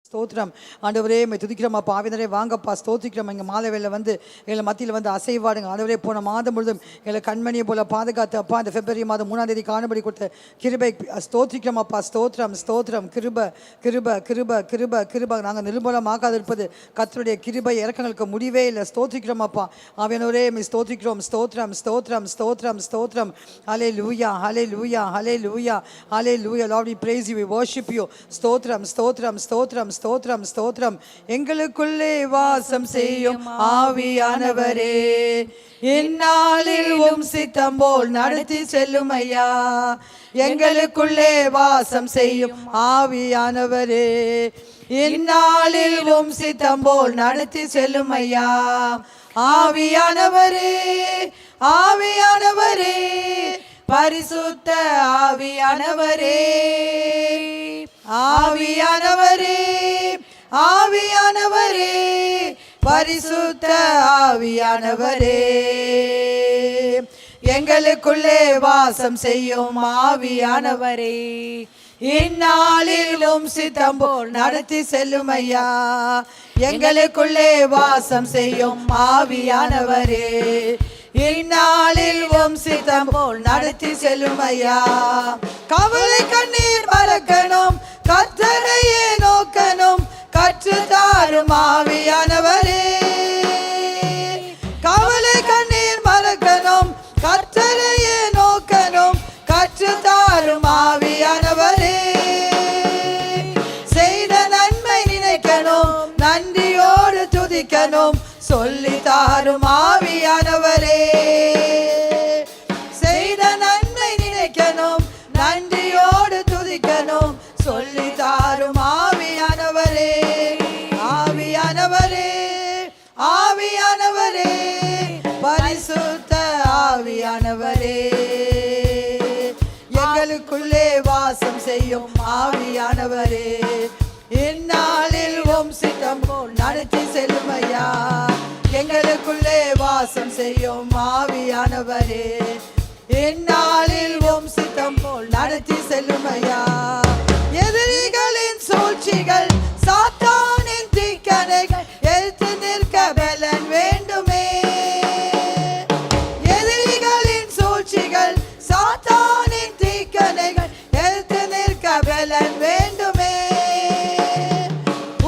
ஸ்தோத்திரம் ஆண்டவரே துதிக்கிறோம் அப்பா. ஆவினரே வாங்கப்பா, ஸ்தோத்திக்கிறோம். எங்கள் மாதவேல எங்களை மத்தியில் அசைவாடுங்க ஆண்டவரே. போன மாதம் முழுதும் எங்களை கண்மணியை போல பாதுகாத்து அப்பா, இந்த பிப்ரவரி மாதம் 3ஆம் தேதி காணும்படி கொடுத்த கிருபை ஸ்தோத்திக்கிறோம் அப்பா. ஸ்தோத்திரம் ஸ்தோத்திரம். கிருப கிருப கிருப கிருப கிருப. நாங்கள் நிர்மூலமாகாது இருப்பது கர்த்தருடைய கிருபை இறக்கங்களுக்கு முடிவே இல்லை. ஸ்தோத்திக்கிறோம் அப்பா. ஆவியானவரே ஸ்தோத்திக்கிறோம். ஸ்தோத்திரம் ஸ்தோத்திரம் ஸ்தோத்திரம் ஸ்தோத்திரம். ஹல்லேலூயா ஹல்லேலூயா ஹல்லேலூயா ஹல்லேலூயா. Lord, we praise you, we worship you. ஸ்தோத்திரம் ஸ்தோத்திரம் ஸ்தோத்திரம் ஸ்தோத்திரம் ஸ்தோத்திரம். எங்களுக்குள்ளே வாசம் செய்யும் ஆவியானவரே, இந்நாளில் உம் சித்தம் போல் நடத்தி செல்லும் ஐயா. எங்களுக்குள்ளே வாசம் செய்யும் ஆவியானவரே, இந்நாளில் உம் சித்தம் போல் நடத்தி செல்லும் ஐயா. ஆவியானவரே ஆவியானவரே, பரிசுத்த ஆவியானவரே, ஆவியானவரே ஆவியானவரே, பரிசுத்த ஆவியானவரே, எங்களுக்குள்ளே வாசம் செய்யும் ஆவியானவரே, இந்நாளிலும் சித்தம் போல் நடத்தி செல்லும் ஐயா. எங்களுக்குள்ளே வாசம் செய்யும் ஆவியானவரே, இந்நாளில் உம் சித்தம் போல் நடத்தி செல்லும் ஐயா. கவலை கண்ணீர் மறக்கணும், கர்த்தரையே நோக்கணும், கற்றுத்தாரும் ஆவியானவரே. கவலை கண்ணீர் மறக்கணும், கர்த்தரையே நோக்கணும், கற்றுத்தாரும் ஆவியானவரே. செய்த நன்மை நினைக்கணும், நன்றியோடு துதிக்கணும், சொல்லி தாரும் ஆவியானவரே. செய்த நன்மை நினைக்கணும், நன்றியோடு துதிக்கணும், சொல்லி தாரும் ஆவியானவரே. ஆவியானவரே ஆவியானவரே, பரிசுத்த ஆவியானவரே, எங்களுக்குள்ளே வாசம் செய்யும் ஆவியானவரே, இந்நாளில் உம் சித்தம் போல் நடத்தி செல்லும் ஐயா. எங்களுக்குள்ளே வாசம் செய்யும் ஆவியானவரே, இந்நாளில் உம் சித்தம் போல் நடத்தி செல்லும் ஐயா. எதிரிகளின் சூழ்ச்சிகள், சாத்தானின் தீக்கணைகள் எதிர்த்து நிற்க பலன் வேண்டுமே. எதிரிகளின் சூழ்ச்சிகள், சாத்தானின் தீக்கணைகள் எதிர்த்து நிற்க பலன் வேண்டுமே.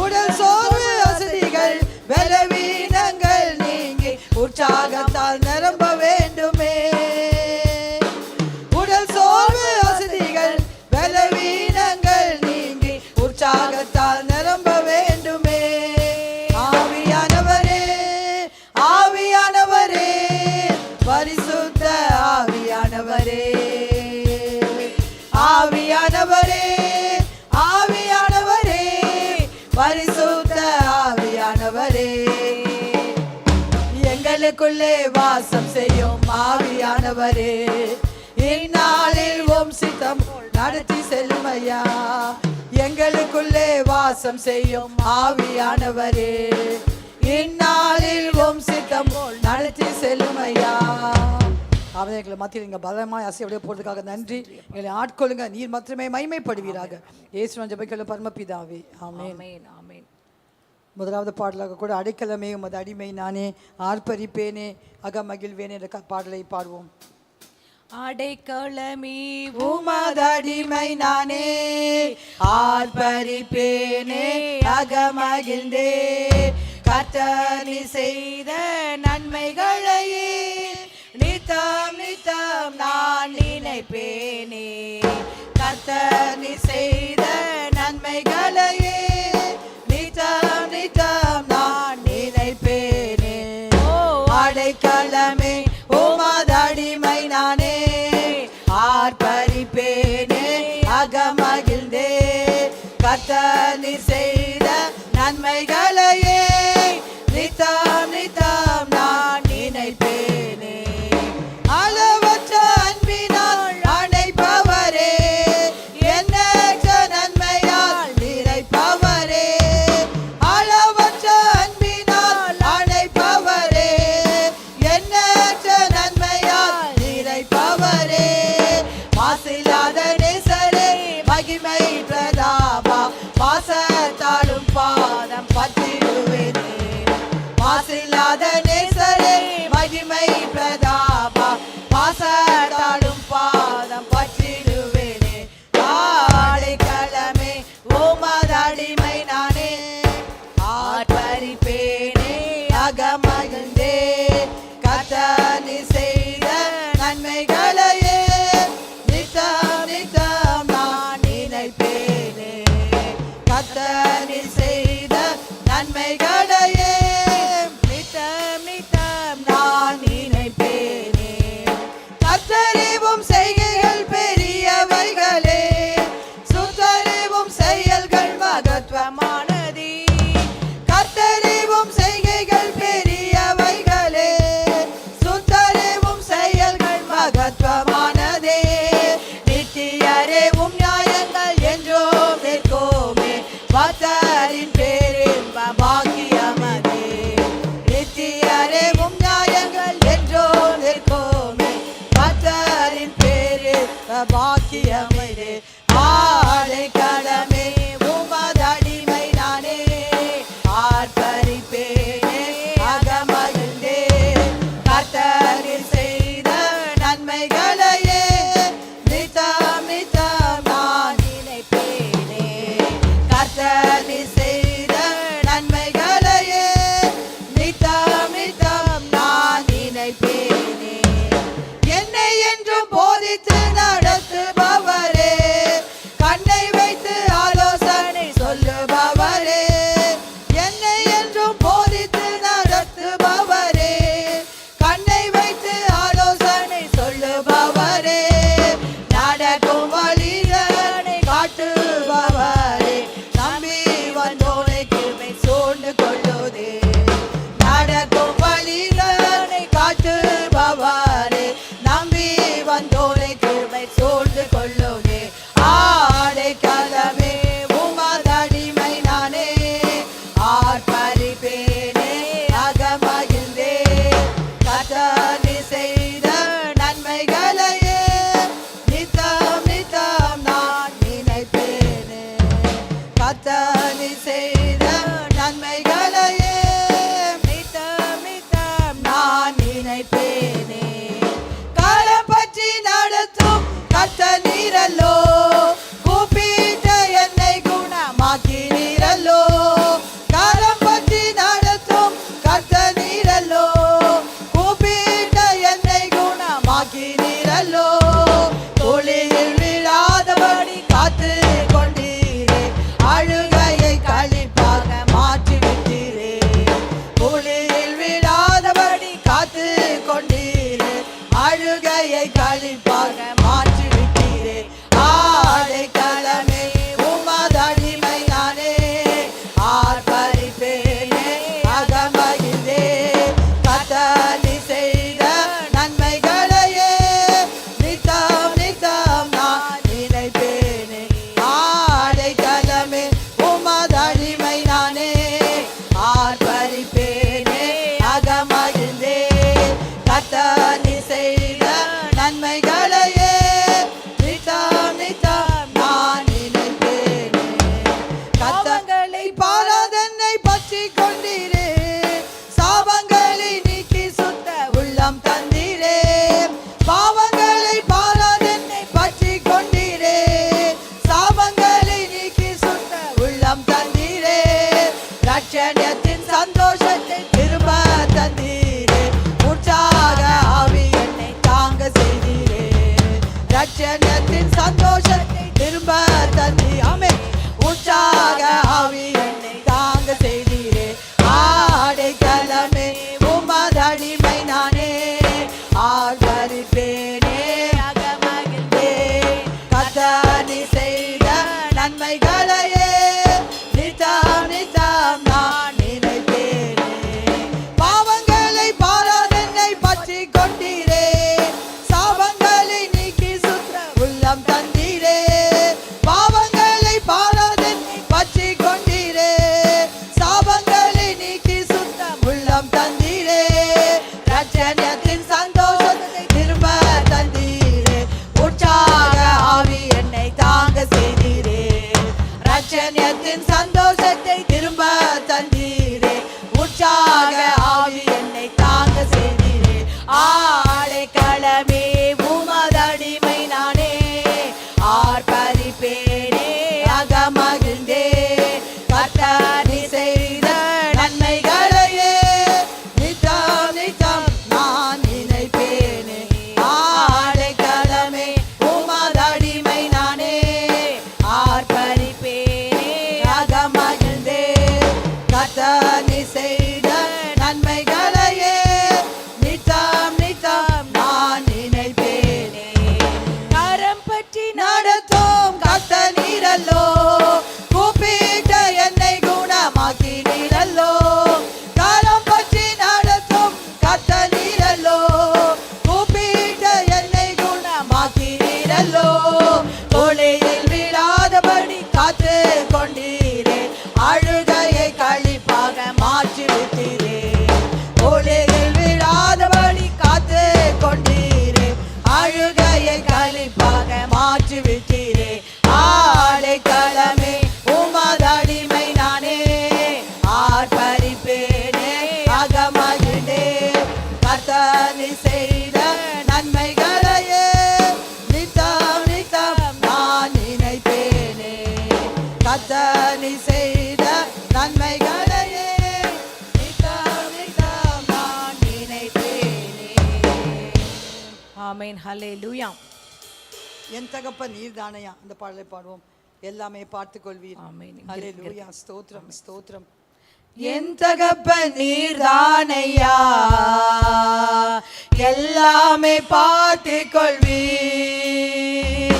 உடல் சோர்வு அசதிகள் பலவீனங்கள் நீங்கி உற்சாகத்தால் நிரம்ப வேண்டுமே. உடல் சோர்வு அசதிகள் பலவீனங்கள் நீங்கி உற்சாகத்தால் நிரம்ப வேண்டுமே. ஆவியானவரே ஆவியானவரே, பரிசுத்த ஆவியானவரே, ஆவியானவரே ஆவியானவரே, பரிசுத்த ஆவியானவரே, எங்களுக்குள்ளே வாசம் செய்யும் ஆவியானவரே, இந்நாளில் உம் சித்தம் நடத்தி செல்லும் ஐயா. எங்களுக்குள்ளே வாசம் செய்யும் ஆவியானவரே, இந்நாளில் உம் சித்தம் நடத்தி செல்லும் ஐயா. அவன் எங்களை மத்தியில் இங்கே பலமாய் அசையோடைய போடுறதுக்காக நன்றி. எங்களை ஆட்கொள்ளுங்க, நீர் மாத்திரமே மகிமைப்படுவீராக. இயேசுவின் ஜெபங்கள் பரமபிதாவே, ஆமென் ஆமென். முதலாவது பாடலாக கூட அடைக்கலமே உமது அடிமை நானே, ஆர்ப்பரிப்பேனே அகமகிழ்வேனே என்ற பாடலை பாடுவோம். அடைக்கலமே உமதடிமை நானே, ஆர்ப்பரிப்பேனே அகமகிழ்ந்தே, கர்த்தர் நீ செய்த நன்மைகளையே நித்தம் நித்தம் நான் நினைப்பேனே. கர்த்தர் நீ செய்த நன்மைகளையே நித்தம் நித்தம் நான் நினைப்பேனே. அடைக்கலமே உமதடிமை நானே, ஆர்ப்பரிப்பேனே அகமகிழ்ந்தே, கர்த்தர் நீ செய்த நன்மைகளையே நித்தம் நித்தம் நான் நினைப்பேனே. அளவற்ற அன்பினால் அணைப்பவரே, எண்ணற்ற நன்மையால் நிறைப்பவரே, கர்த்தர் செய்த நன்மைகளையே நித்தம் நித்தம் நான் நினைப்பேனே. கர்த்தரிவும் செய்கைகள் பெரியவைகளே, சுத்தரிவும் செயல்கள் மகத்துவமானதே. கர்த்தரிவும் செய்கைகள் பெரியவைகளே, சுத்தரிவும் செயல்கள் மகத்துவமானதே. நித்தியரே உம் நியாயங்கள் என்றும் நிற்குமே, கர்த்தரின் பேரின்ப பாக்கியமதே. நித்தியரே உம் நியாயங்கள் என்றும் நிற்குமே, கர்த்தரின் பேரின்ப பாக்கியமதே. ஆடை கடமே உமதடிமை நானே, ஆர்ப்பரிப்பேனே அகமகிழ்ந்தே. கர்த்தர் செய்த நன்மைகளையே நித்தம் நித்தம் நான் நினைப்பேனே. கர்த்தர் செய்த நன்மைகளையே நித்தம் நித்தம் நான் நினைப்பேனே. என்னை என்றும் போதித்து நடத்துபவரே, கண்ணை வைத்து ஆலோசனை சொல்லுபவரே. என்னை என்றும் போதித்து நடத்துபவரே, கண்ணை வைத்து ஆலோசனை சொல்லுபவரே. நடக்கும் வழிகளை காட்டுபவரே, நம்பி வந்தோனை கிருபை சூழ்ந்து கொள்ளுதே. நடக்கும் வழிகளை காட்டுபவரே, நம்பி வந்தோனை கிருபை சூழ்ந்து கொள்ளுதே. ஆடை கலமே உமதடிமை நானே, ஆர்ப்பரிப்பேனே அகமகிழ்ந்தே. கர்த்தர் செய்த நன்மைகளையே நித்தம் நித்தம் நான் நினைப்பேனே. கர்த்தர் செய்த நன்மைகளையே நித்தம் நித்தம் நான் நினைப்பேனே. காலம் பற்றி நடத்தும் கர்த்தர் நீரல்லோ, கூப்பிட்ட என்னை குணமாக்கினீரல்லோ. காலம் பற்றி நடத்தும் கர்த்தர் நீரல்லோ, கூப்பிட்ட என்னை குணமாக்கினீரல்லோ. தொழிலில் விழாதபடி காத்து கொண்டீரே, அழுகையை களிப்பாக மாற்றிவிட்டீரே. தொழிலில் விழாதபடி காத்து கொண்டீரே, அழுகையை களிப்பாக மாற்றிவிட்டீரே. ஆடை களமே உமதடிமை நானே, ஆர்ப்பரிப்பேனே அகமகிழ்ந்தே. கர்த்தர் செய்த நன்மைகளையே நித்தம் நித்தம் நான் நினைப்பேனே. ஆடை களமே உமதடிமை நானே, ஆர்ப்பரிப்பேனே அகமகிழ்ந்தே. கர்த்தர் செய்த நன்மைகளையே நித்தம் நித்தம் நான் நினைப்பேனே. கத்தங்களை பாராதென்னை பற்றி கொண்டீரே, சாபங்களை நீக்கி சுத்த உள்ளம் தந்தீரே. பாவங்களை பாராதென்னை பற்றி கொண்டீரே, சாபங்களை நீக்கி சுத்த உள்ளம் தந்தீரே. ரட்சணியத்தின் சந்தோஷத்தை திரும்ப தந்தீரே, உற்சாக ஆவி என்னை தாங்க செய்தீரே. ரட்சணியத்தின் சந்தோஷத்தை திரும்ப தந்தீ ஆமே, உற்சாக ஆவி என்னை தாங்க செய்தீரே. ஆடை கலமே உமதடிமை நானே, ஆர்ப்பரிப்பேனே அகமகிழ்ந்தே. கர்த்தர் செய்த நன்மைகளையே நித்தம் நித்தம் நான் நினைப்பேனே. பாவங்களை பாராதென்னை பற்றி கொண்டீரே, சாபங்களை நீக்கி சுத்த உள்ளம் தந்தீரே. பாவங்களை பாராதென்னை பற்றி கொண்டீரே, சாபங்களை நீக்கி சுத்த உள்ளம் தந்தீரே. ரட்சணியத்தின் சந்தோஷத்தை திரும்ப தந்தீரே, உற்சாக ஆவி என்னை தாங்க செய்தீரே. ரட்சணியத்தின் சந்தோஷத்தை திரும்ப தந்தீரே, உற்சாக ஆவி என்னை தாங்க செய்தீரே. ஆடை களமே உமதடிமை நானே, ஆர்ப்பரிப்பேனே அகமகிழ்ந்தே. கர்த்தர் செய்த நன்மைகளையே நித்தம் நித்தம் நான் நினைப்பேனே. ஆடை களமே உமதடிமை நானே, ஆர்ப்பரிப்பேனே அகமகிழ்ந்தே. மாற்றிவிட்டீரே. ஆடைக்கலமே உமதடிமை நானே, ஆர்ப்பரிப்பேனே அகமகிழ்ந்தே. கர்த்தர் நீ செய்த நன்மைகளையே நித்தம் நித்தம் நான் நினைப்பேனே. கர்த்தர் நீ செய்த நன்மைகளையே நித்தம் நித்தம் நான் நினைப்பேனே. ஆமென். ஹல்லேலூயா. என் தகப்பன் நீர்தானையா. அந்த பாடலை பாடுவோம். எல்லாமே பார்த்துக் கொள்வீர். ஆமென். ஹல்லேலூயா. ஸ்தோத்திரம் ஸ்தோத்திரம். என் தகப்பன் நீர்தானையா, எல்லாமே பார்த்துக் கொள்வீர்.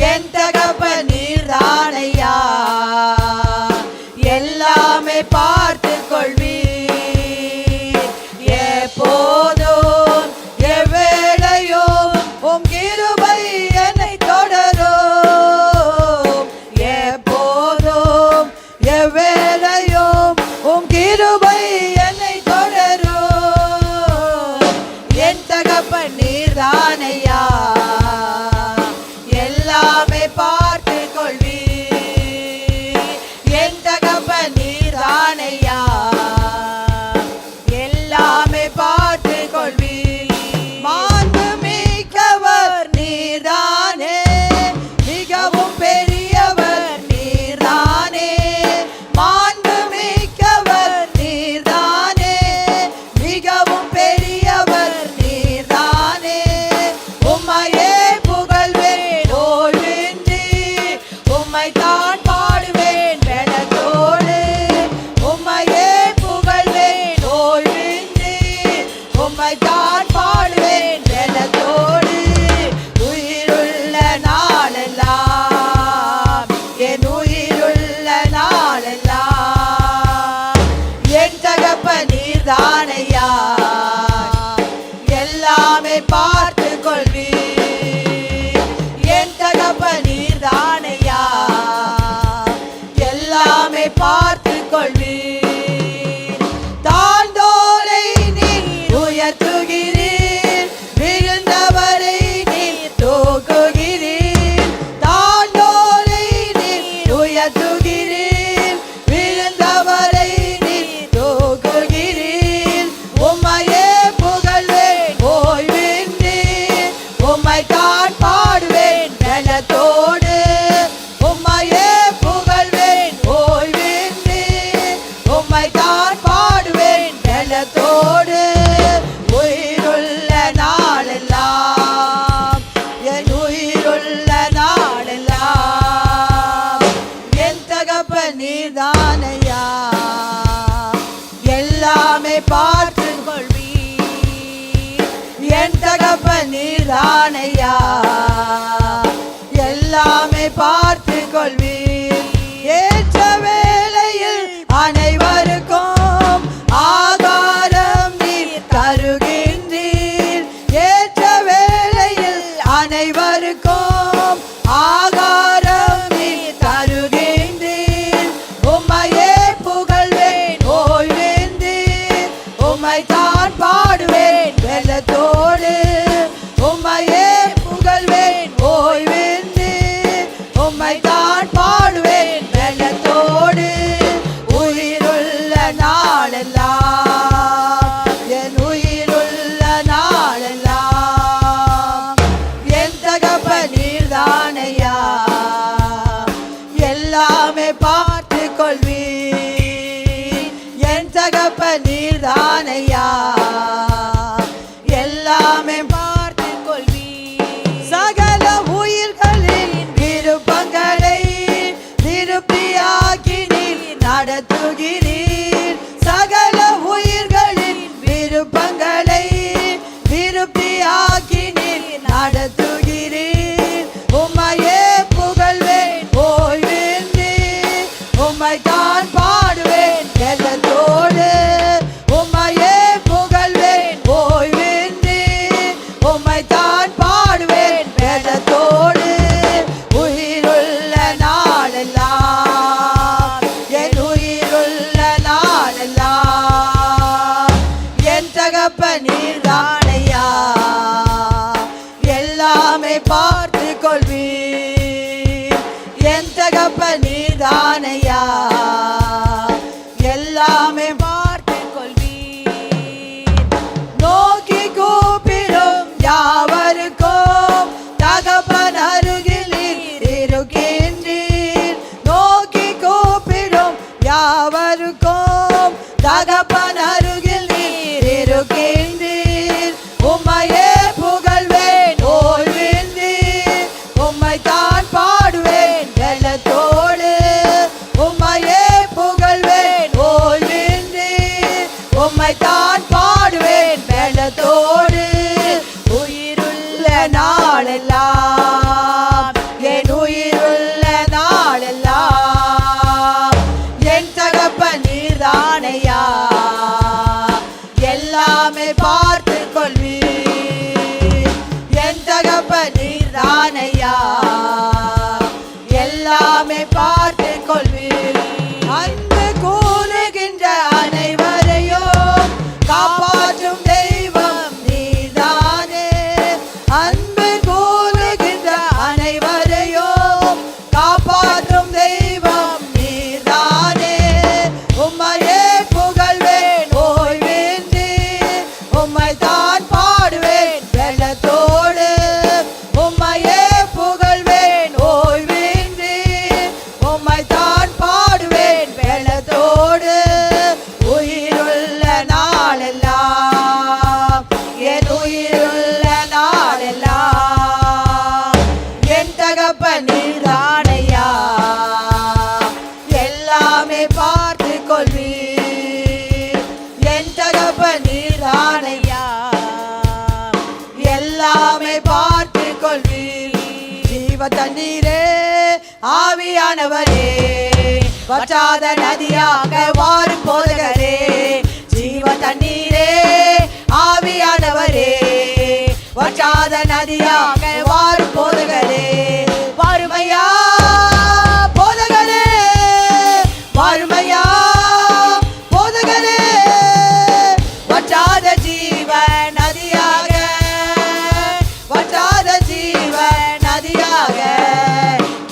என் தகப்பன் நீர்தானையா, எல்லாமே பார்த்துக் கொள்வீர். எப்போதும் எவ்வேளையும் உம் கிருபை என்னை தொடரும். எப்போதும் எவ்வேளையும் உம் கிருபை என்னை தொடரும். என் தகப்பன் நீர்தானையா, எல்லாமே பார்த்துக் கொள்வீர். என் தகப்பன் நீர்தானையா, எல்லாமே பார்த்துக் கொள்வீர். மாண்பு மிக்கவர் நீர்தானே, மிகவும் பெரியவர் நீர்தானே. மாண்பு மிக்கவர் நீர்தானே, மிகவும் பெரியவர் நீர்தானே. உம்மையே புகழ்வேன் ஓய்வின்றி, உம்மை தான் பாடுவேன் பலத்தோடு. உம்மையே புகழ்வேன் ஓய்வின்றி, உம்மை தான் பாடுவேன் பலத்தோடு. உயிருள்ள நாளெல்லாம், என் உயிருள்ள நாளெல்லாம் என் தகப்பன் நீர்தானையா, எல்லாமே பார்த்துக் கொள்வீர். என் தகப்பன் நீர்தானையா, எல்லாமே பார்த்துக் கொள்வீர். தாழ்ந்தோரை நீர் உயர்த்துகிறீர், விழுந்தவரை நீர் தூக்குகிறீர். தாழ்ந்தோரை நீர் உயர்த்துகிறீர், விழுந்தவரை நீர் தூக்குகிறீர். உம்மையே புகழ்வேன் ஓய்வின்றி, உம்மை தான் பாடுவேன் பலத்தோடு. உம்மையே புகழ்வேன் ஓய்வின்றி, உம்மை தான் பாடுவேன் பலத்தோடு. உயிருள்ள நாளெல்லாம், என் உயிருள்ள நாளெல்லாம் என் தகப்பன் நீர்தானையா, எல்லாமே பார்த்துக் கொள்வீர். என் தகப்பன் நீர்தானையா, எல்லாமே பார்த்துக் கொள்வீர். ஏற்ற வேளையில் அனைவருக்கும் ஆகாரம் நீர் தருகின்றீர். ஏற்ற வேளையில் அனைவருக்கும் ஆகாரம் நீர் தருகின்றீர். உம்மையே புகழ்வேன் ஓய்வின்றி, உம்மை தான் பாடுவேன் வெள்ளத்தோடு. உம்மையே புகழ்வேன் ஓய்வின்றி, உம்மை தான் பாடுவேன் வெள்ளத்தோடு. உயிருள்ள நாளெல்லாம், என் உயிருள்ள நாளெல்லாம் என் தகப்பன் நீர்தானையா, எல்லாமே பார்த்துக் கொள்வீர். என் தகப்பன் நீர்தானையா, எல்லாமே பார்த்துக் கொள்வீர். சகல உயிர்களின் விருப்பங்களை திருப்தியாக்கி நீர் நடத்துகிறீர். சகல உயிர்களின் விருப்பங்களை திருப்தியாக்கி நீர் நடத்துகிறீர். உம்மையே புகழ்வேன் ஓய்வின்றி, உம்மை தான் பாடுவேன் வெள்ளத்தோடு. உம்மையே புகழ் தகப்பன் நீர்தானையா, எல்லாமே பார்த்து கொள்வீர். நோக்கி கூப்பிடும் யாவருக்கும் தகப்பன் அருகில் நீர் இருக்கின்றீர். நோக்கி கூப்பிடும் யாவருக்கும் தகப்பன் அருகில் நீர் இருக்கின்றீர். உம்மையே புகழ்வேன் ஓய்வின்றி, உம்மை தான் பாடுவேன் வெள்ளத்தோடு. உம்மையே புகழ்வேன் ஓய்வின்றி, உம்மை தான் பாடுவேன் வெள்ளத்தோடு. உயிருள்ள நாளெல்லாம், என் உயிருள்ள நாளெல்லாம் என் தகப்பன் நீர்தானையா, எல்லாமே பார்த்து கொள்வீர். என் தகப்பன் நீர்தானையா, எல்லாமே பார்த்து கொள்வீர். அன்பு கூறுகின்ற அனைவரையும் காப்பாற்றும் தெய்வம் நீதானே. அன்பு கூறுகின்ற அனைவரையும் காப்பாற்றும் தெய்வம் நீதானே. உம்மையே புகழ்வேன் ஓய்வின்றி, உம்மை தான் பாடுவேன் வெள்ளத்தோடு. உம்மையே புகழ்வேன் ஓய்வின்றி, உம்மை தான் பாடுவேன் வெள்ளத்தோடு. உயிருள்ள நாளெல்லாம், என் உயிருள்ள நாளெல்லாம் என் தகப்பன் நீர்தானையா, எல்லாமே பார்த்து கொள்வீர். என் தகப்பன் நீர்தானையா, எல்லாமே பார்த்து கொள்வீர். ஜீவ தண்ணீரே ஆவியானவரே, வற்றாத நதியாக வாரும் போதகரே. ஜீவ தண்ணீரே ஆவியானவரே, வற்றாத நதியாக வாரும் போதகரே. வாருமையா போதகரே, வாருமையா போதகரே. வற்றாத ஜீவ நதியாக, வற்றாத ஜீவ நதியாக.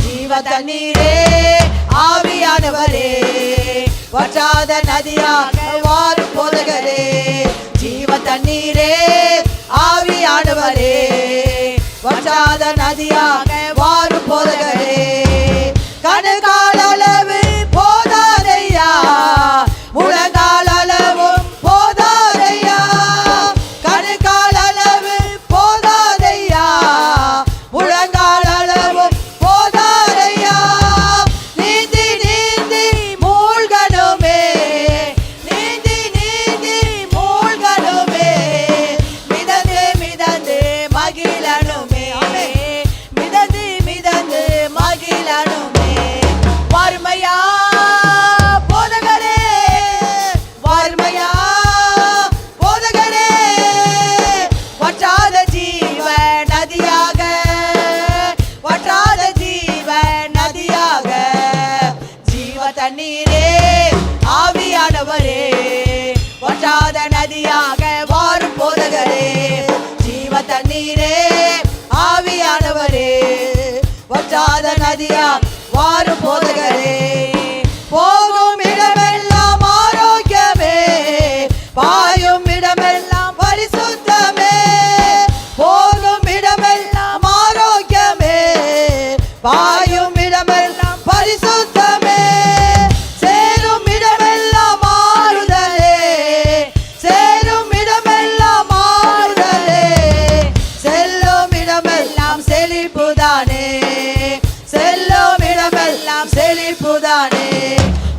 ஜீவ தண்ணீரே ஆவியானவரே, வற்றாத நதியாக வாரும் போதகரே. ஜீவ தண்ணீரே ஆவியானவரே, வற்றாத நதியாக வாரும் போதகரே. கணுகால் அளவு போதாதையா, முழங்கால் அளவும் போதாதையா. கணுகால் அளவு போதாதையா, முழங்கால் அளவும் போதாதையா. நீந்தி நீந்தி மூழ்கணுமே, நீந்தி நீந்தி மூழ்கணுமே. மிதந்து மிதந்து மகிழணுமே, மிதந்து மிதந்து மகிழணுமே. வாருமையா போதகரே, வாருமையா போதகரே. வற்றாத ஜீவ நதியாக, வற்றாத ஜீவ நதியாக. ஜீவ தண்ணீரே ஆவியானவரே, வற்றாத நதியாக வாரும் போதகரே. ஜீவ தண்ணீரே ஆவியானவரே, வற்றாத நதியாக வாரும் போதகரே. போகும் இடமெல்லாம் ஆரோக்கியமே, பாயும் இடமெல்லாம் பரிசுத்தமே. போகும் இடமெல்லாம் ஆரோக்கியமே, பாயும் இடமெல்லாம் பரிசுத்தமே. சேரும் இடமெல்லாம் ஆறுதலே, சேரும் இடமெல்லாம் ஆறுதலே. செல்லும் இடமெல்லாம் செழிப்புதானே, செல்லும் இடமெல்லாம் செழிப்புதானே.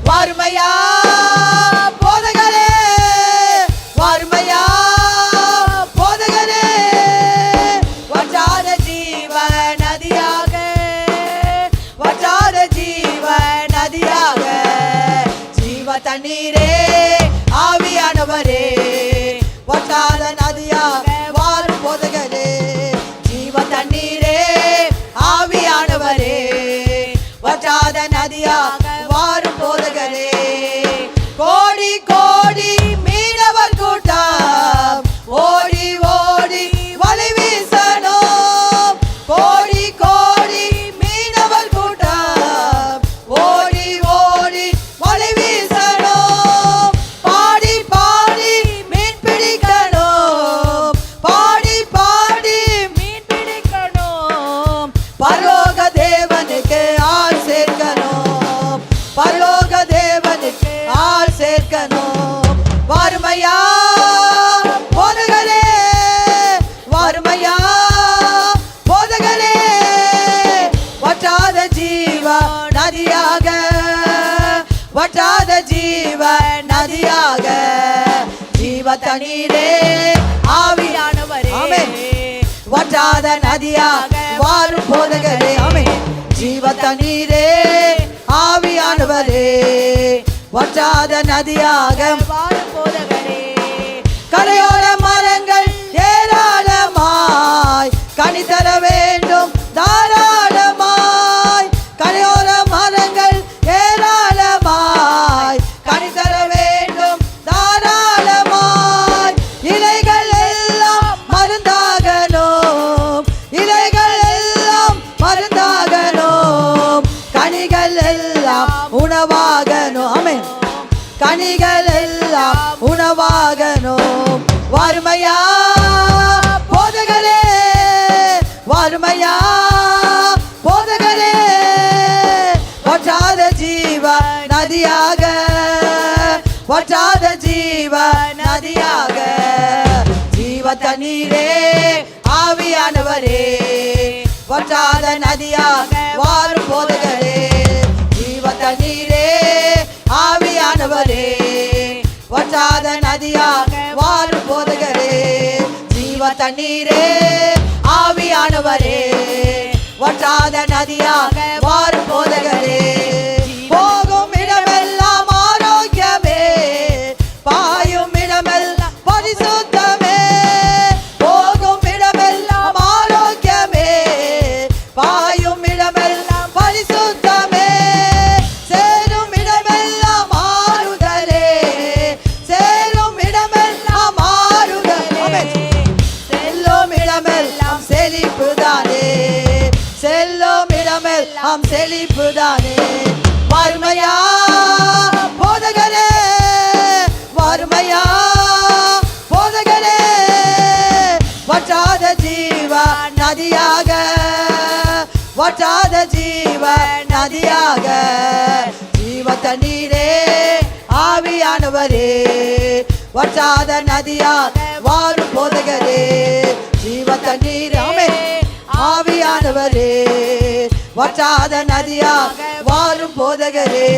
வாருமையா போதகரே, வாருமையா போதகரே. வற்றாத ஜீவ நதியாக, வற்றாத ஜீவ நதியாக. ஜீவ தண்ணீரே ஆவியானவரே, வற்றாத நதியாக வாரும் போதகரே. ஜீவ தண்ணீரே ஆவியானவரே, வற்றாத நதியாக வாரும் போதகரே. கோடி கோடி மீனவர் கூட்டம் ஓடி ஓடி வலை வீசணும். கோடி கோடி மீனவர் கூட்டம் ஜீவ நதியாக வற்றாத ஜீவ நதியாக ஜீவ தண்ணீரே ஆவியானவரே ஆமென். வற்றாத நதியாக வாரும் போதகரே ஆமென் ஜீவ தண்ணீரே ஆவியானவரே வற்றாத நதியாக வாரும் போதகரே கரையோர மரங்கள் ஏராளமாய் கனி தர வேண்டும் தாராளமாய் கரையோர மரங்கள் ஏராளமாய் கனி தர வேண்டும் தாராளமாய் இலைகள் எல்லாம் மருந்தாகணும் இலைகள் எல்லாம் மருந்தாகணும் கனிகள் எல்லாம் உணவாகணும் ஆமென் கனிகள் எல்லாம் உணவாகணும் வறுமையா போதகரே வறுமையா போதகரே வற்றாத ஜீவ நதியாக வற்றாத ஜீவ நதியாக ஜீவ தண்ணீரே ஆவியானவரே வற்றாத நதியாக வாரும் போதகரே ஜீவ தண்ணீரே ஆவியானவரே வற்றாத நதியாக வாரும் போதகரே ஜீவ தண்ணீரே ஆவியானவரே வற்றாத நதியாக வாரும் போதகரே போகும் இடமெல்லாம் ஆரோக்கியமே பாயும் இடமெல்லாம் பரிசுத்தமே போகும் இடமெல்லாம் ஆரோக்கியமே பாயும் இடமெல்லாம் பரிசுத்தமே சேரும் இடமெல்லாம் ஆறுதலே சேரும் இடமெல்லாம் ஆறுதலே செல்லும் இடமெல்லாம் செழிப்புதானே செல்லும் இடமெல்லாம் செழிப்புதானே வறுமையா போதகரே வறுமையா போதகரே வற்றாத ஜீவ நதியாக வற்றாத ஜீவ நதியாக ஜீவ தண்ணீரே ஆவியானவரே வற்றாத நதியாக வாரும் போதகரே ஜீவ தண்ணீர் ஆமென் ஆவியானவரே வற்றாத நதியாக வாரும் போதகரே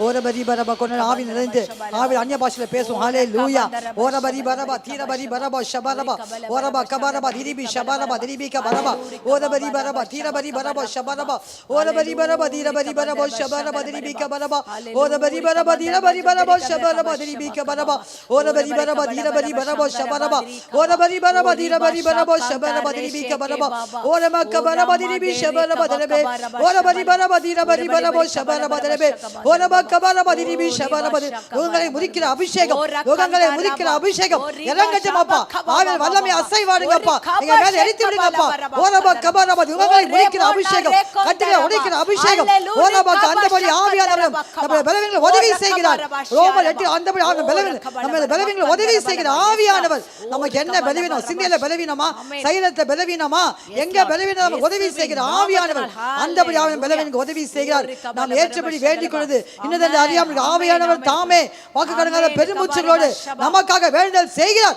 ஓரபரி பரபா கொண்ட ஆவி நிறைந்து ஆவி அந்நிய பாஷையில பேசும் ஹalleluya ஓரபரி பரபா தீரபரி பரபா ஷபரபா ஓரபா கபரபா திரிபி ஷபரபா திரிபி கபரபா ஓரபரி பரபா தீரபரி பரபா ஷபரபா ஓரபரி பரபா தீரபரி பரபா ஷபரபா திரிபி கபரபா ஓரபரி பரபா தீரபரி பரபா ஷபரபா திரிபி கபரபா ஓரபரி பரபா தீரபரி பரபா ஷபரபா ஓரபரி பரபா தீரபரி பரபா ஷபரபா திரிபி கபரபா ஓரமா கபரபா திரிபி ஷபரபா திரபே ஓரபரி பரபா தீரபரி பரபா ஷபரபா திரபே ஓரபா கபரபா திரிபி ஷபரபா யோகங்களை முறிக்கிற அபிஷேகம் யோகங்களை முறிக்கிற அபிஷேகம் இறங்கட்டுமாப்பா ஆவியில் வல்லமை அசைவாடுங்கப்பா எங்க மேல எரித்து விடுங்கப்பா ஓரபா கபரபா யோகங்களை முறிக்கிற அபிஷேகம் கட்டுகளை உடைக்கிற அபிஷேகம் ஓரபா அந்தபடி ஆவியானவர் நம்ம பலவீனங்களை உதவி செய்கிறார் ரோமர் 8 அந்தபடி நம்ம பலவீனங்களை உதவி செய்கிற ஆவியானவர் நமக்கு என்ன பலவீனம் சிந்தையில பலவீனமா சைலத்துல பலவீனமா எங்க பலவீனம் நமக்கு உதவி செய்கிற ஆவியானவர் அந்தபடி ஆவியான பலவீனங்களுக்கு உதவி செய்கிறார் நாம் ஏற்றபடி வேண்டிக் கொள்வது இன்னும் அறியாமல் ஆவியானவர் தாமே வாக்கு கடங்காத பெருமூச்சுகளோடு நமக்காக வேண்டுதல் செய்கிறார்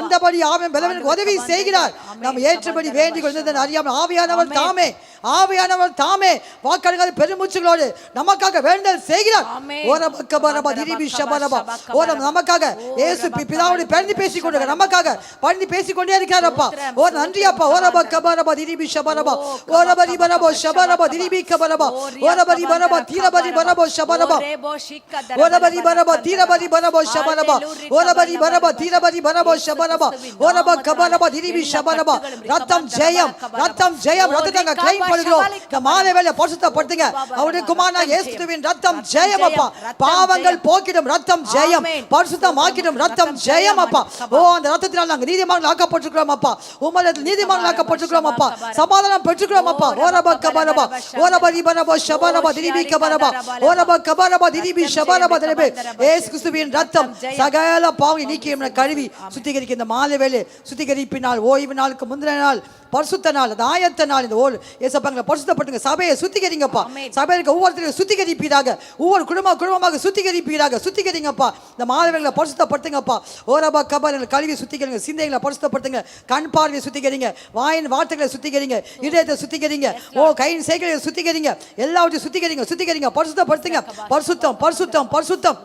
அந்தபடி ஆவியான பலவீனங்களுக்கு உதவி செய்கிறார் நாம் ஏற்றபடி வேண்டிக் கொள்வது அறியாமல் ஆவியானவர் தாமே வாக்கு கடங்காத பெருமூச்சுகளோடு நமக்காக வேண்டுதல் செய்கிறார் நமக்காக இயேசு பிதாவோடு பரிந்து பேசிக் கொண்டு நமக்காக பரிந்து பேசிக் கொண்டே இருக்கிறார் அப்பா ஓ நன்றி அப்பா ஓரபக்கபரபா திரிபி ஷபரபா ஓரபரி பரபோ ஷபரபா திரிபி கபரபா ஓரபரி பரபா தீரபரி பரபோ ஷபரபா ஓரபரி பரபா தீரபரி பரபோ ஷபரபா ஓரபரி பரபா தீரபரி பரபோ ஷபரபா ஓரபக்கபரபா திரிபி ஷபரபா ரத்தம் ஜெயம் ரத்தத்தை கிளைம் பண்ணுகிறோம் இந்த மாலை வேளை பரிசுத்தப்படுத்துங்க அவருடைய குமாரனா இயேசுவின் ரத்தம் ஜெயம் அப்பா பாவங்கள் போக்கிடும் ரத்தம் ஜெயம் பரிசுத்தமாக்கிடும் ரத்தம் ஜெயம் அப்பா ஓ அந்த ரத்தத்தினால் நாங்கள் நீதிமான்கள் ஆக்கப்பட்டிருக்கிறோம் அப்பா உம்மிடத்தில் நீதிமான்கள் ஆக்கப்பட்டிருக்கிறோம் அப்பா சமாதானம் பெற்றுக்கிறோம் அப்பா ஓரபக்கபரபா ஓரபரி பரபோ ஷபரபா திரிபி கபரபா ஓரபக்கபரபா திரிபி ஷபரபா திரபே இயேசு கிறிஸ்துவின் ரத்தம் சகல பாவங்களை நீக்கி நம்மை கழுவி சுத்திகரிக்க இந்த மாலை வேளை சுத்திகரிப்பினால் ஓய்வு நாளுக்கு முந்தின நாள் பரிசுத்த நாள், அந்த ஆயத்த நாள். இந்த ஏசப்பாங்களை பரிசுத்தப்படுத்துங்க. சபையை சுத்திகரிங்கப்பா. சபைக்கு ஒவ்வொருத்தரையும் சுத்திகரிப்பீராக. ஒவ்வொரு குடும்பமாக சுத்திகரிப்பீராக. சுத்திகரிங்கப்பா. இந்த மாதவர்களை பரிசுத்தப்படுத்துங்கப்பா. ஓரபா கபர் கல்வி சுத்திகரிங்க. சிந்தைகளை பரிசுத்தப்படுத்துங்க. கண் பார்வையை சுத்திகரிங்க. வாயின் வார்த்தைகளை சுத்திகரிங்க. இதயத்தை சுத்திகரிங்க. கையின் செய்கைகளை சுத்திகரிங்க. எல்லாவற்றையும் சுத்திகரிங்க. பரிசுத்தப்படுத்துங்க. பரிசுத்தம் பரிசுத்தம் பரிசுத்தம்.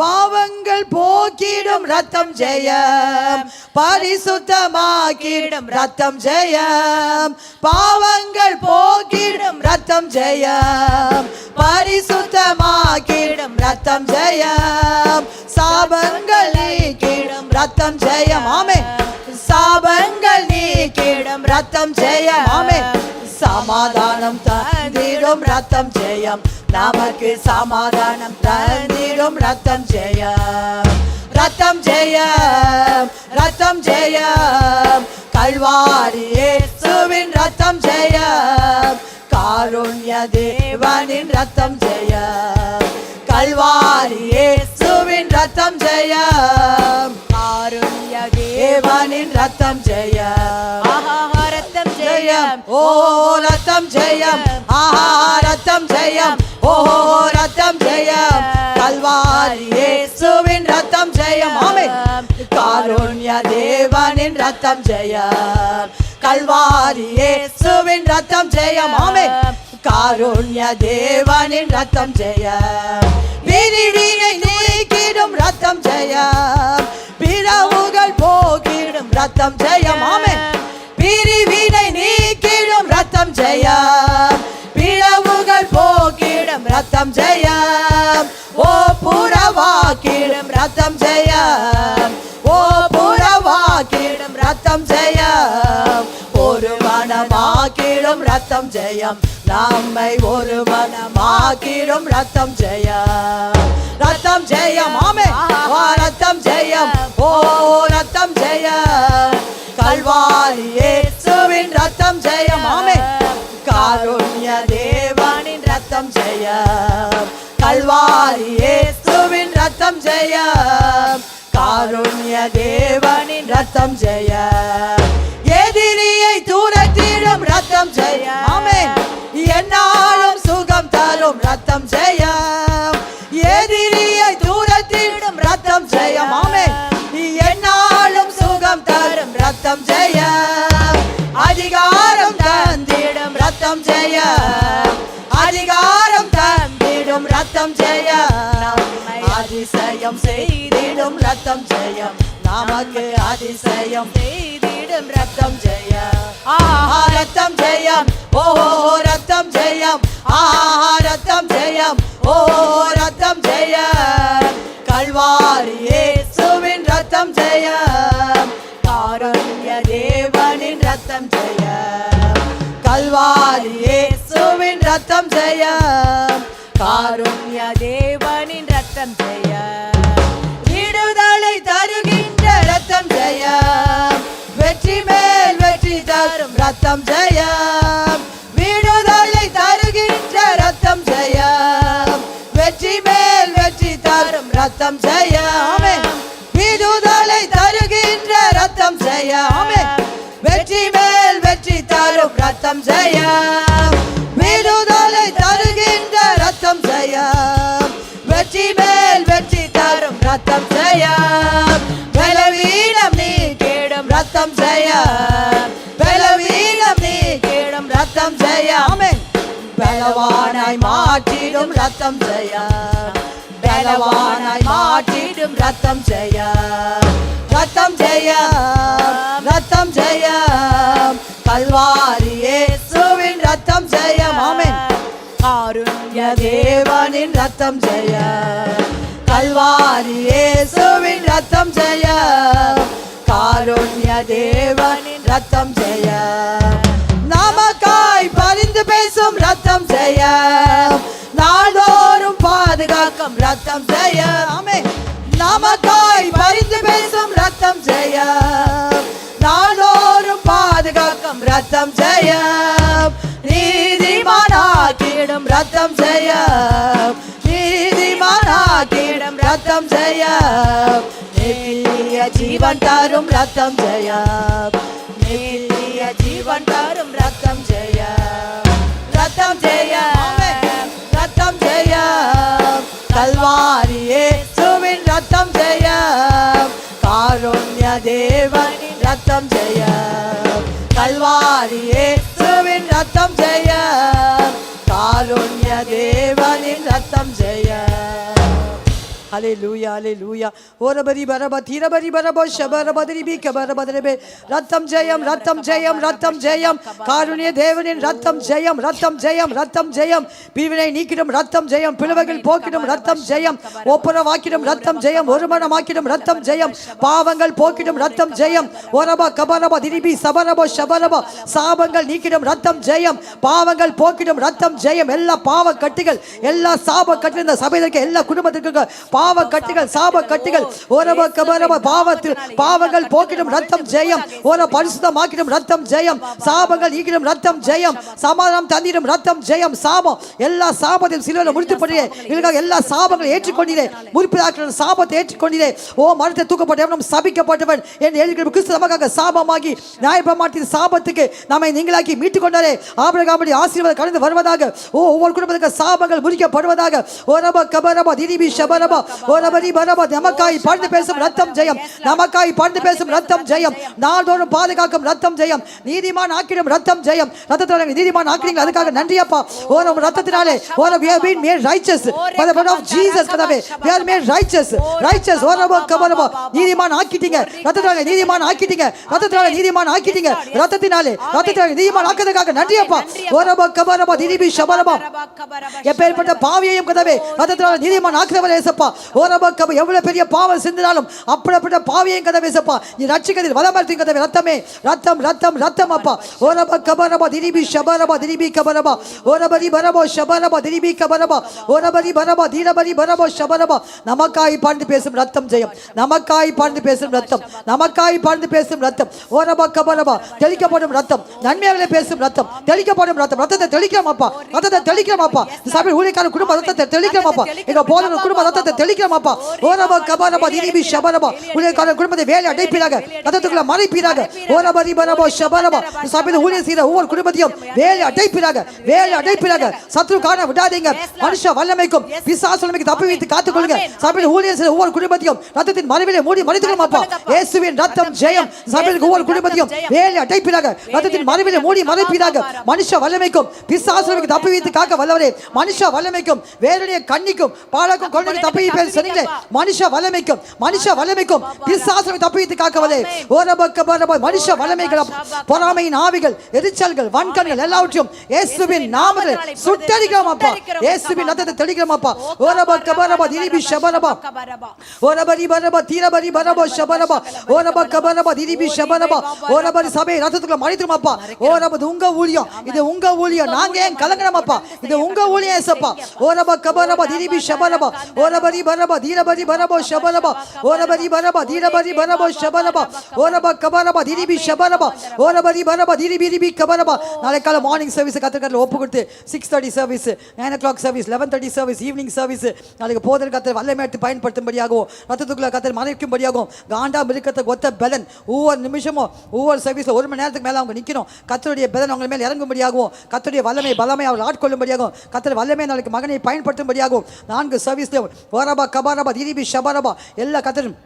பாவங்கள் போக்கிடும் ரத்தம் ஜெயம், பரிசுத்தமாக்கிடும் ரத்தம் ஜெயம். பாவங்கள் போக்கிடும் ரத்தம் ஜெயம், பரிசுத்தமாக்கிடும் ரத்தம் ஜெயம். சாபங்கள் நீக்கிடும் ரத்தம் ஜெயம். ஆமென். சாபங்கள் நீக்கிடும் ரத்தம் ஜெயம். ஆமென். சமாதானம் தந்திடும் ரத்தம் ஜெயம், நமக்கு சமாதானம் தந்திடும் ரத்தம் ஜெயம். ரத்தம் ஜெயம், ரத்தம் ஜெயம், கல்வாரி இயேசுவின் ரத்தம் ஜெயம். காருண்ய தேவனின் ரத்தம் ஜெயம், கல்வாரி இயேசுவின் ரத்தம் ஜெயம். காருண்ய தேவனின் ரத்தம் ஜெயம். ரத்தம் ஜெயம், ஓ ரத்தம் ஜெயம், ஆஹா ரத்தம் ஜெயம், ஓ ரத்தம் ஜெயம். கல்வாரி இயேசுவின் ரத்தம் ஜெயம். ஆமென். காருண்ய தேவனின் ரத்தம் ஜெயம், கல்வாரி இயேசுவின் ரத்தம் ஜெயம். ஆமென். காருண்ய தேவனின் ரத்தம் ஜெயம். பிரிவினை நீக்கிடும் ரத்தம் ஜெயம், பிறவுகள் போக்கிடும் ரத்தம் ஜெயம். ஆமென். பிரிவினை நீக்கிடும் ரத்தம் ஜெயம், பிளவுகள் போக்கிடும் ரத்தம் ஜெயம். ஓ புறவாக்கிடும் ரத்தம் ஜெயம், ஓ புறவாக்கிடும் ரத்தம் ஜெயம். ஒரு மனமாக்கிடும் ரத்தம் ஜெயம், நம்மை ஒரு மனமாக்கிடும் ரத்தம் ஜெயம். ரத்தம் ஜெயம். ஆமென். ரத்தம் ஜெயம், ஓ ரத்தம் ஜெயம். கல்வாரி இயேசுவின் ரத்தம் ஜெயம். ஆமென். காருண்ய தேவனின் ரத்தம் ஜெயம், கல்வாரி இயேசுவின் ரத்தம் ஜெயம். காருண்ய தேவனின் ரத்தம் ஜெயம். எதிரியை தூரத்திடும் ரத்தம் ஜெயம். ஆமென். என்னாலும் சுகம் தரும் ரத்தம் ஜெயம். எதிரியை தூரத்திடும் ரத்தம் ஜெயம். ஆமென். என்னாலும் சுகம் தரும் ரத்தம் ஜெயம். அதிகாரம் தந்திடும் ரத்தம் ஜெயம், அதிகாரம் தந்திடும் ரத்தம் ஜெயம். அதிசயம் செய்திடும் ரத்தம் ஜெயம், நமக்கு அதிசயம் செய்திடும் ரத்தம் ஜெயம். ஆஹா ரத்தம் ஜெயம், ஓஹோ ரத்தம் ஜெயம், ஆஹா ரத்தம் ஜெயம், ஓ ரத்தம் ஜெயம். கல்வாரி இயேசுவின் ரத்தம் ஜெயம், காருண்ய தேவனின் ரத்தம் ஜெயம். கல்வாரி இயேசுவின் ரத்தம் ஜெயம், காருண்ய தேவனின் ரத்தம் ஜெயம். விடுதலை தருகின்ற ரத்தம் ஜெயம், வெற்றி மேல் வெற்றி தரும் ரத்தம் ஜெயம். விடுதலை தருகின்ற ரத்தம் ஜெயம், வெற்றி மேல் வெற்றி தரும் ரத்தம் ஜெயம். விடுதலை தருகின்ற ரத்தம் ஜெயம், வெற்றி மேல் வெற்றி தரும் ரத்தம் ஜெயம். விடுதலை தருகின்ற ரத்தம் ஜெயம், வெற்றி மேல் வெற்றி தரும் ரத்தம் ஜெயம். பலவீனம் நீக்கிடும் ரத்தம் ஜெயம், பலவீனம் நீக்கிடும் ரத்தம் ஜெயம். பலவானாய் மாற்றிடும் ரத்தம் ஜெயம், பலவானாய் மாற்றிடும் ரத்தம் ஜெயம். ரத்தம் ஜெயம், ரத்தம் ஜெயம், கல்வாரி இயேசுவின் ரத்தம் ஜெயம். ஆமென். காருண்ய தேவனின் ரத்தம் ஜெயம், கல்வாரி இயேசுவின் ரத்தம் ஜெயம். காருண்ய தேவனின் ரத்தம் ஜெயம். நமக்காய் பரிந்து பேசும் ரத்தம் ஜெயம், நாள்தோறும் பாதுகாக்கும் ரத்தம் ஜெயம். ஆமென். நமக்காய் பரிந்து பேசும் ரத்தம் ஜெயம், நாள்தோறும் பாதுகாக்கும் ரத்தம் ஜெயம். நீதிமானாக்கிடும் ரத்தம் ஜெயம், நீதிமானா நீதிமானாக்கிடும் ரத்தம் ஜெயம், நித்திய ஜீவன் தரும் ரத்தம் ஜெயம், நித்திய ஜீவன் தரும் ரத்தம் ஜெயம், ரத்தம் ஜெயம், ரத்தம் ஜெயம், கல்வாரி இயேசுவின் ரத்தம் ஜெயம், காருண்ய தேவனின் ரத்தம் ஜெயம், கல்வாரி இயேசுவின் ரத்தம் ஜெயம், காருண்ய தேவனின் ரத்தம் ஜெயம். ஹல்லேலூயா ஹல்லேலூயா. ஓரபரி பரப தீரபரி பரப ஷபரபதரி பிகபரபதரபே. ரத்தம் ஜெயம் ரத்தம் ஜெயம் ரத்தம் ஜெயம், காருண்ய தேவனின் ரத்தம் ஜெயம் ரத்தம் ஜெயம் ரத்தம் ஜெயம், பிரிவினை நீக்கிடும் ரத்தம் ஜெயம், பிளவுகள் போக்கிடும் ரத்தம் ஜெயம், ஒப்புரவாக்கிடும் ரத்தம் ஜெயம், ஒருமனமாக்கிடும் ரத்தம் ஜெயம், பாவங்கள் போக்கிடும் ரத்தம் ஜெயம். ஓரபா கபரபா திரிபி சபரபா ஷபரபா. சாபங்கள் நீக்கிடும் ரத்தம் ஜெயம், பாவங்கள் போக்கிடும் ரத்தம் ஜெயம். எல்லா பாவ கட்டுகள், எல்லா சாப கட்டுகள், இந்த சபையிற்கு எல்லா குடும்பத்திற்கு பாவ கட்டுகள், சாப கட்டுகள், ஓரப கபரப பாவத்தில் பாவங்கள் போக்கிடும் ரத்தம் ஜெயம், ஓர பரிசுத்தமாக்கிடும் ரத்தம் ஜெயம், சாபங்கள் நீக்கிடும் ரத்தம் ஜெயம், சமாதானம் தந்திடும் ரத்தம் ஜெயம். சாபம் எல்லா சாபத்தையும் சிலுவையில் முடித்து போட்டீரே, இதற்காக எல்லா சாபங்களை ஏற்றுக்கொண்டீரே, முற்பிதாக்களின் சாபத்தை ஏற்றுக்கொண்டீரே. ஓ மரத்தை தூக்கப்பட்டவன் சபிக்கப்பட்டவன் என்று எழுதிய கிறிஸ்து நமக்காக சாபமாகி நியாயப்பிரமாணத்தின் சாபத்துக்கு நம்மை நீங்களாக்கி மீட்டுக் கொண்டாரே. ஆபிரகாமுடைய ஆசீர்வாதம் கடந்து வருவதாக. ஓ ஒவ்வொரு குடும்பத்துக்கு சாபங்கள் முறிக்கப்படுவதாக. ஓரப கபரப திரிபி ஷபரப. ஓரபரி பரப. நமக்காய் பறந்து பேசும் ரத்தம் ஜெயம், நமக்காய் பறந்து பேசும் ரத்தம் ஜெயம், நாள்தோறும் பாதுகாக்கும் ரத்தம் ஜெயம், நீதிமான் ஆக்கிடும் ரத்தம் ஜெயம். ரத்தத்தினாலே நீதிமான் ஆக்கினீங்க, அதுக்காக நன்றி அப்பா. ஓ நம்ம ரத்தத்தினாலே ஓ we have been made righteous by the blood of Jesus. கதாவே we are made righteous righteous. ஓரப கபரப. நீதிமான் ஆக்கிட்டீங்க, ரத்தத்தினாலே நீதிமான் ஆக்கிட்டீங்க, ரத்தத்தினாலே நீதிமான் ஆக்கிட்டீங்க, ரத்தத்தினாலே நீதிமான் ஆக்கியதுக்காக நன்றி அப்பா. ஓரப கபரப திரிபி ஷபரப. எப்பேற்பட்ட பாவியையும் கதாவே ரத்தத்தினாலே நீதிமான் ஆக்கினவர் ஏசப்பா. ஓரப கப. எவ்வளவு பெரிய பாவம் சிந்தினாலும் அப்படிப்பட்ட பாவியையும் கதாவே ஏசப்பா நீ ரட்சிக்கிறதில் வலமர்த்தின் கதாவே. ரத்தமே ரத்தம் ரத்தம் ரத்தம் அப்பா. ஓரப கபரப திரிபி ஷபரப திரிபி கபரப. ஓரபரி பரப ஷபரப திரிபி கபரப. ஓரபரி பரப தீரபரி பரப ஷபரப. நமக்காய் பாழ்ந்து பேசும் ரத்தம் ஜெயம், நமக்காய் பாழ்ந்து பேசும் ரத்தம், நமக்காய் பாழ்ந்து பேசும் ரத்தம். ஓரப கபரப. தெளிக்கப்படும் ரத்தம், நன்மைகளை பேசும் ரத்தம், தெளிக்கப்படும் ரத்தம். ரத்தத்தை தெளிக்கிறோம் அப்பா, ரத்தத்தை தெளிக்கிறோம் அப்பா. சபை ஊழியக்கார குடும்ப ரத்தத்தை தெளிக்கிறோம் அப்பா, எங்க போதன குடும்ப ரத்தத்தை தெளிக்கிறோம் அப்பா. ஓரப கபரப திரிபி ஷபரப. ஊழியக்கார குடும்பத்தை வேலை அடைப்பீராக, ரத்தத்துக்குள்ள மறைப்பீராக. ஓரபரி பரப ஷபரப. சபையில் ஊழியம் செய்கிற ஒவ்வொரு குடும்பத்தையும் வேலை அடைப்பீராக, வேலை அடைப்பீராக. சத்ரு காண விடாதீங்க. மனுஷ வல்லமைக்கும் பிசாசு வல்லமைக்கு தப்பி வைத்து காத்துக்கொள்ளுங்க. சபையில் ஊழியம் செய்கிற ஒவ்வொரு குடும்பத்தையும் ரத்தத்தின் மறைவிலே மூடி மறைத்துக்கணும் அப்பா. இயேசுவின் ரத்தம் ஜெயம். சபையில் ஒவ்வொரு குடும்பத்தையும் வேலை அடைப்பீராக, ரத்தத்தின் மறைவிலே மூடி மறைப்பீராக. மனுஷ வல்லமைக்கும் பிசாசு வல்லமைக்கு தப்பி வைத்து காக்க வல்லவரே. மனுஷ வல்லமைக்கும் வேலைய கண்ணிக்கும் பாலக்கும் கொள்ளைக்கு தப்பி சொன்னீங்களே. மனுஷ வல்லமைக்கும் பிசாசு தப்பி வைத்து காக்க வல்லே. ஓரப கபரப. மனுஷ வல்லமைகள், பொறாமையின் ஆவிகள், எரிச்சல்கள், வன்கண்கள் எல்லாவற்றையும் இயேசுவின் நாமத்தில் சுட்டரிக்கிறோம் அப்பா. இயேசுவின் ரத்தத்தை தெளிக்கிறோம் அப்பா. ஓரப கபரப திரிபி ஷபரப. ஓரபரி பரப தீரபரி பரப ஷபரப. ஓரப கபரப திரிபி ஷபரப. ஓரபரி சபை ரத்தத்துக்குள்ள மறைத்துறோம் அப்பா. ஓரப உங்க ஊழியம், இது உங்க ஊழியம், நாங்க ஏன் கலங்கறோம் அப்பா, இது உங்க ஊழியம் ஏசப்பா. ஓரப கபரப திரிபி ஷபரப. ஓரபரி பரப தீரபரி பரப ஷபரப. ஓரபரி பரப தீரபரி பரப ஷபரப. ஓரப கபரப திரிபி ஷபரப. ஓரபரி பரப திரிபி கபரப. நாளை காலை மார்னிங் சர்வீஸ் கத்திரக்காரல ஒப்பு கொடுத்து 6:30 service, 9 o'clock service, 11:30 service, evening service. நாளைக்கு போதல் கத்தர் வல்லமையாட்டு பயன்படுத்தும்படியாகவும் ரத்தத்துக்குள்ள கத்தர் மறைக்கும்படியாகவும் காண்டா மிருக்கத்துக்கு ஒத்த பலன் ஒவ்வொரு நிமிஷமும் ஒவ்வொரு சர்வீஸ்ல 1 மணி நேரத்துக்கு மேல அவங்க நிக்கணும். கத்தருடைய பலன் அவங்க மேல் இறங்கும்படியாகவும் கத்தருடைய வல்லமை பலமை அவர் ஆட்கொள்ளும்படியாகவும் கத்தர் வல்லமை நாளைக்கு மகனை பயன்படுத்தும்படியாகவும் 4 சர்வீஸ்ல ஓரபா கபாரபா திரிபி ஷபரபா எல்லா கத்தரும்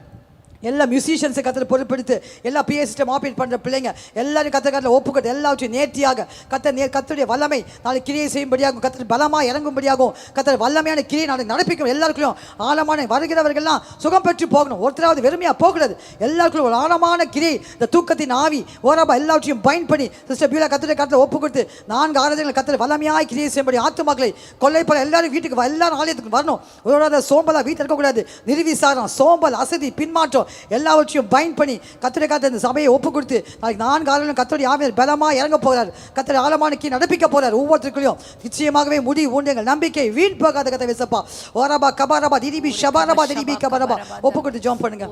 எல்லா மியூசிஷியன்ஸை கத்தரை பொறுப்படுத்து, எல்லா பிஏ சிஸ்டம் ஆப்ரேட் பண்ணுற பிள்ளைங்க எல்லாரும் கத்தர் ஒப்புக்கட்டு எல்லாவற்றையும் நேர்த்தியாக கத்தருடைய வல்லமை நாளைக்கு கிரியை செய்யும்படியாகும், கத்தர் பலமாக இறங்கும்படியாகும், கத்தர் வல்லமையான கிரியை நாளைக்கு நடப்பிக்கும். எல்லாருக்கும் ஆழமான வருகிறவர்கள்லாம் சுகம் பெற்று போகணும், ஒருத்தராவது வெறுமையாக போகக்கூடாது. எல்லாருக்கும் ஒரு ஆழமான கிரியை, இந்த தூக்கத்தின் ஆவி ஓரபா எல்லாவற்றையும் பயன் பண்ணி சிஸ்டர் பியூலா கத்தரை ஒப்பு கொடுத்து 4 ஆராதனைகள் கத்தர் வல்லமையாக கிரியை செய்யும்படி ஆத்துமாக்களை கொள்ளைப்பட எல்லாரும் வீட்டுக்கு எல்லாரும் ஆலயத்துக்கு வரணும். ஒரு சோம்பலாக வீட்டில் இருக்கக்கூடாது. நிர்விசாரம், சோம்பல், அசதி, பின்மாற்றம் எல்லாவற்றையும் பைண்ட் பண்ணி கர்த்தருடைய கரத்தில் இந்த சபையை ஒப்பு கொடுத்து நாளைக்கு 4 ஆளுநர் கர்த்தருடைய ஆவியானவர் பலமாக இறங்க போகிறார். கர்த்தருடைய ஆழமானக்கு நடப்பிக்க போறார். ஒவ்வொருத்தருக்குள்ளையும் நிச்சயமாகவே முடி உண்டுங்கள். நம்பிக்கை வீண் போகாத கர்த்தர் விசப்பா. ஓரபா கபாரபா திரிபி ஷபாரபா திரிபி கபாரபா ஒப்பு கொடுத்து ஜெபம் பண்ணுங்க.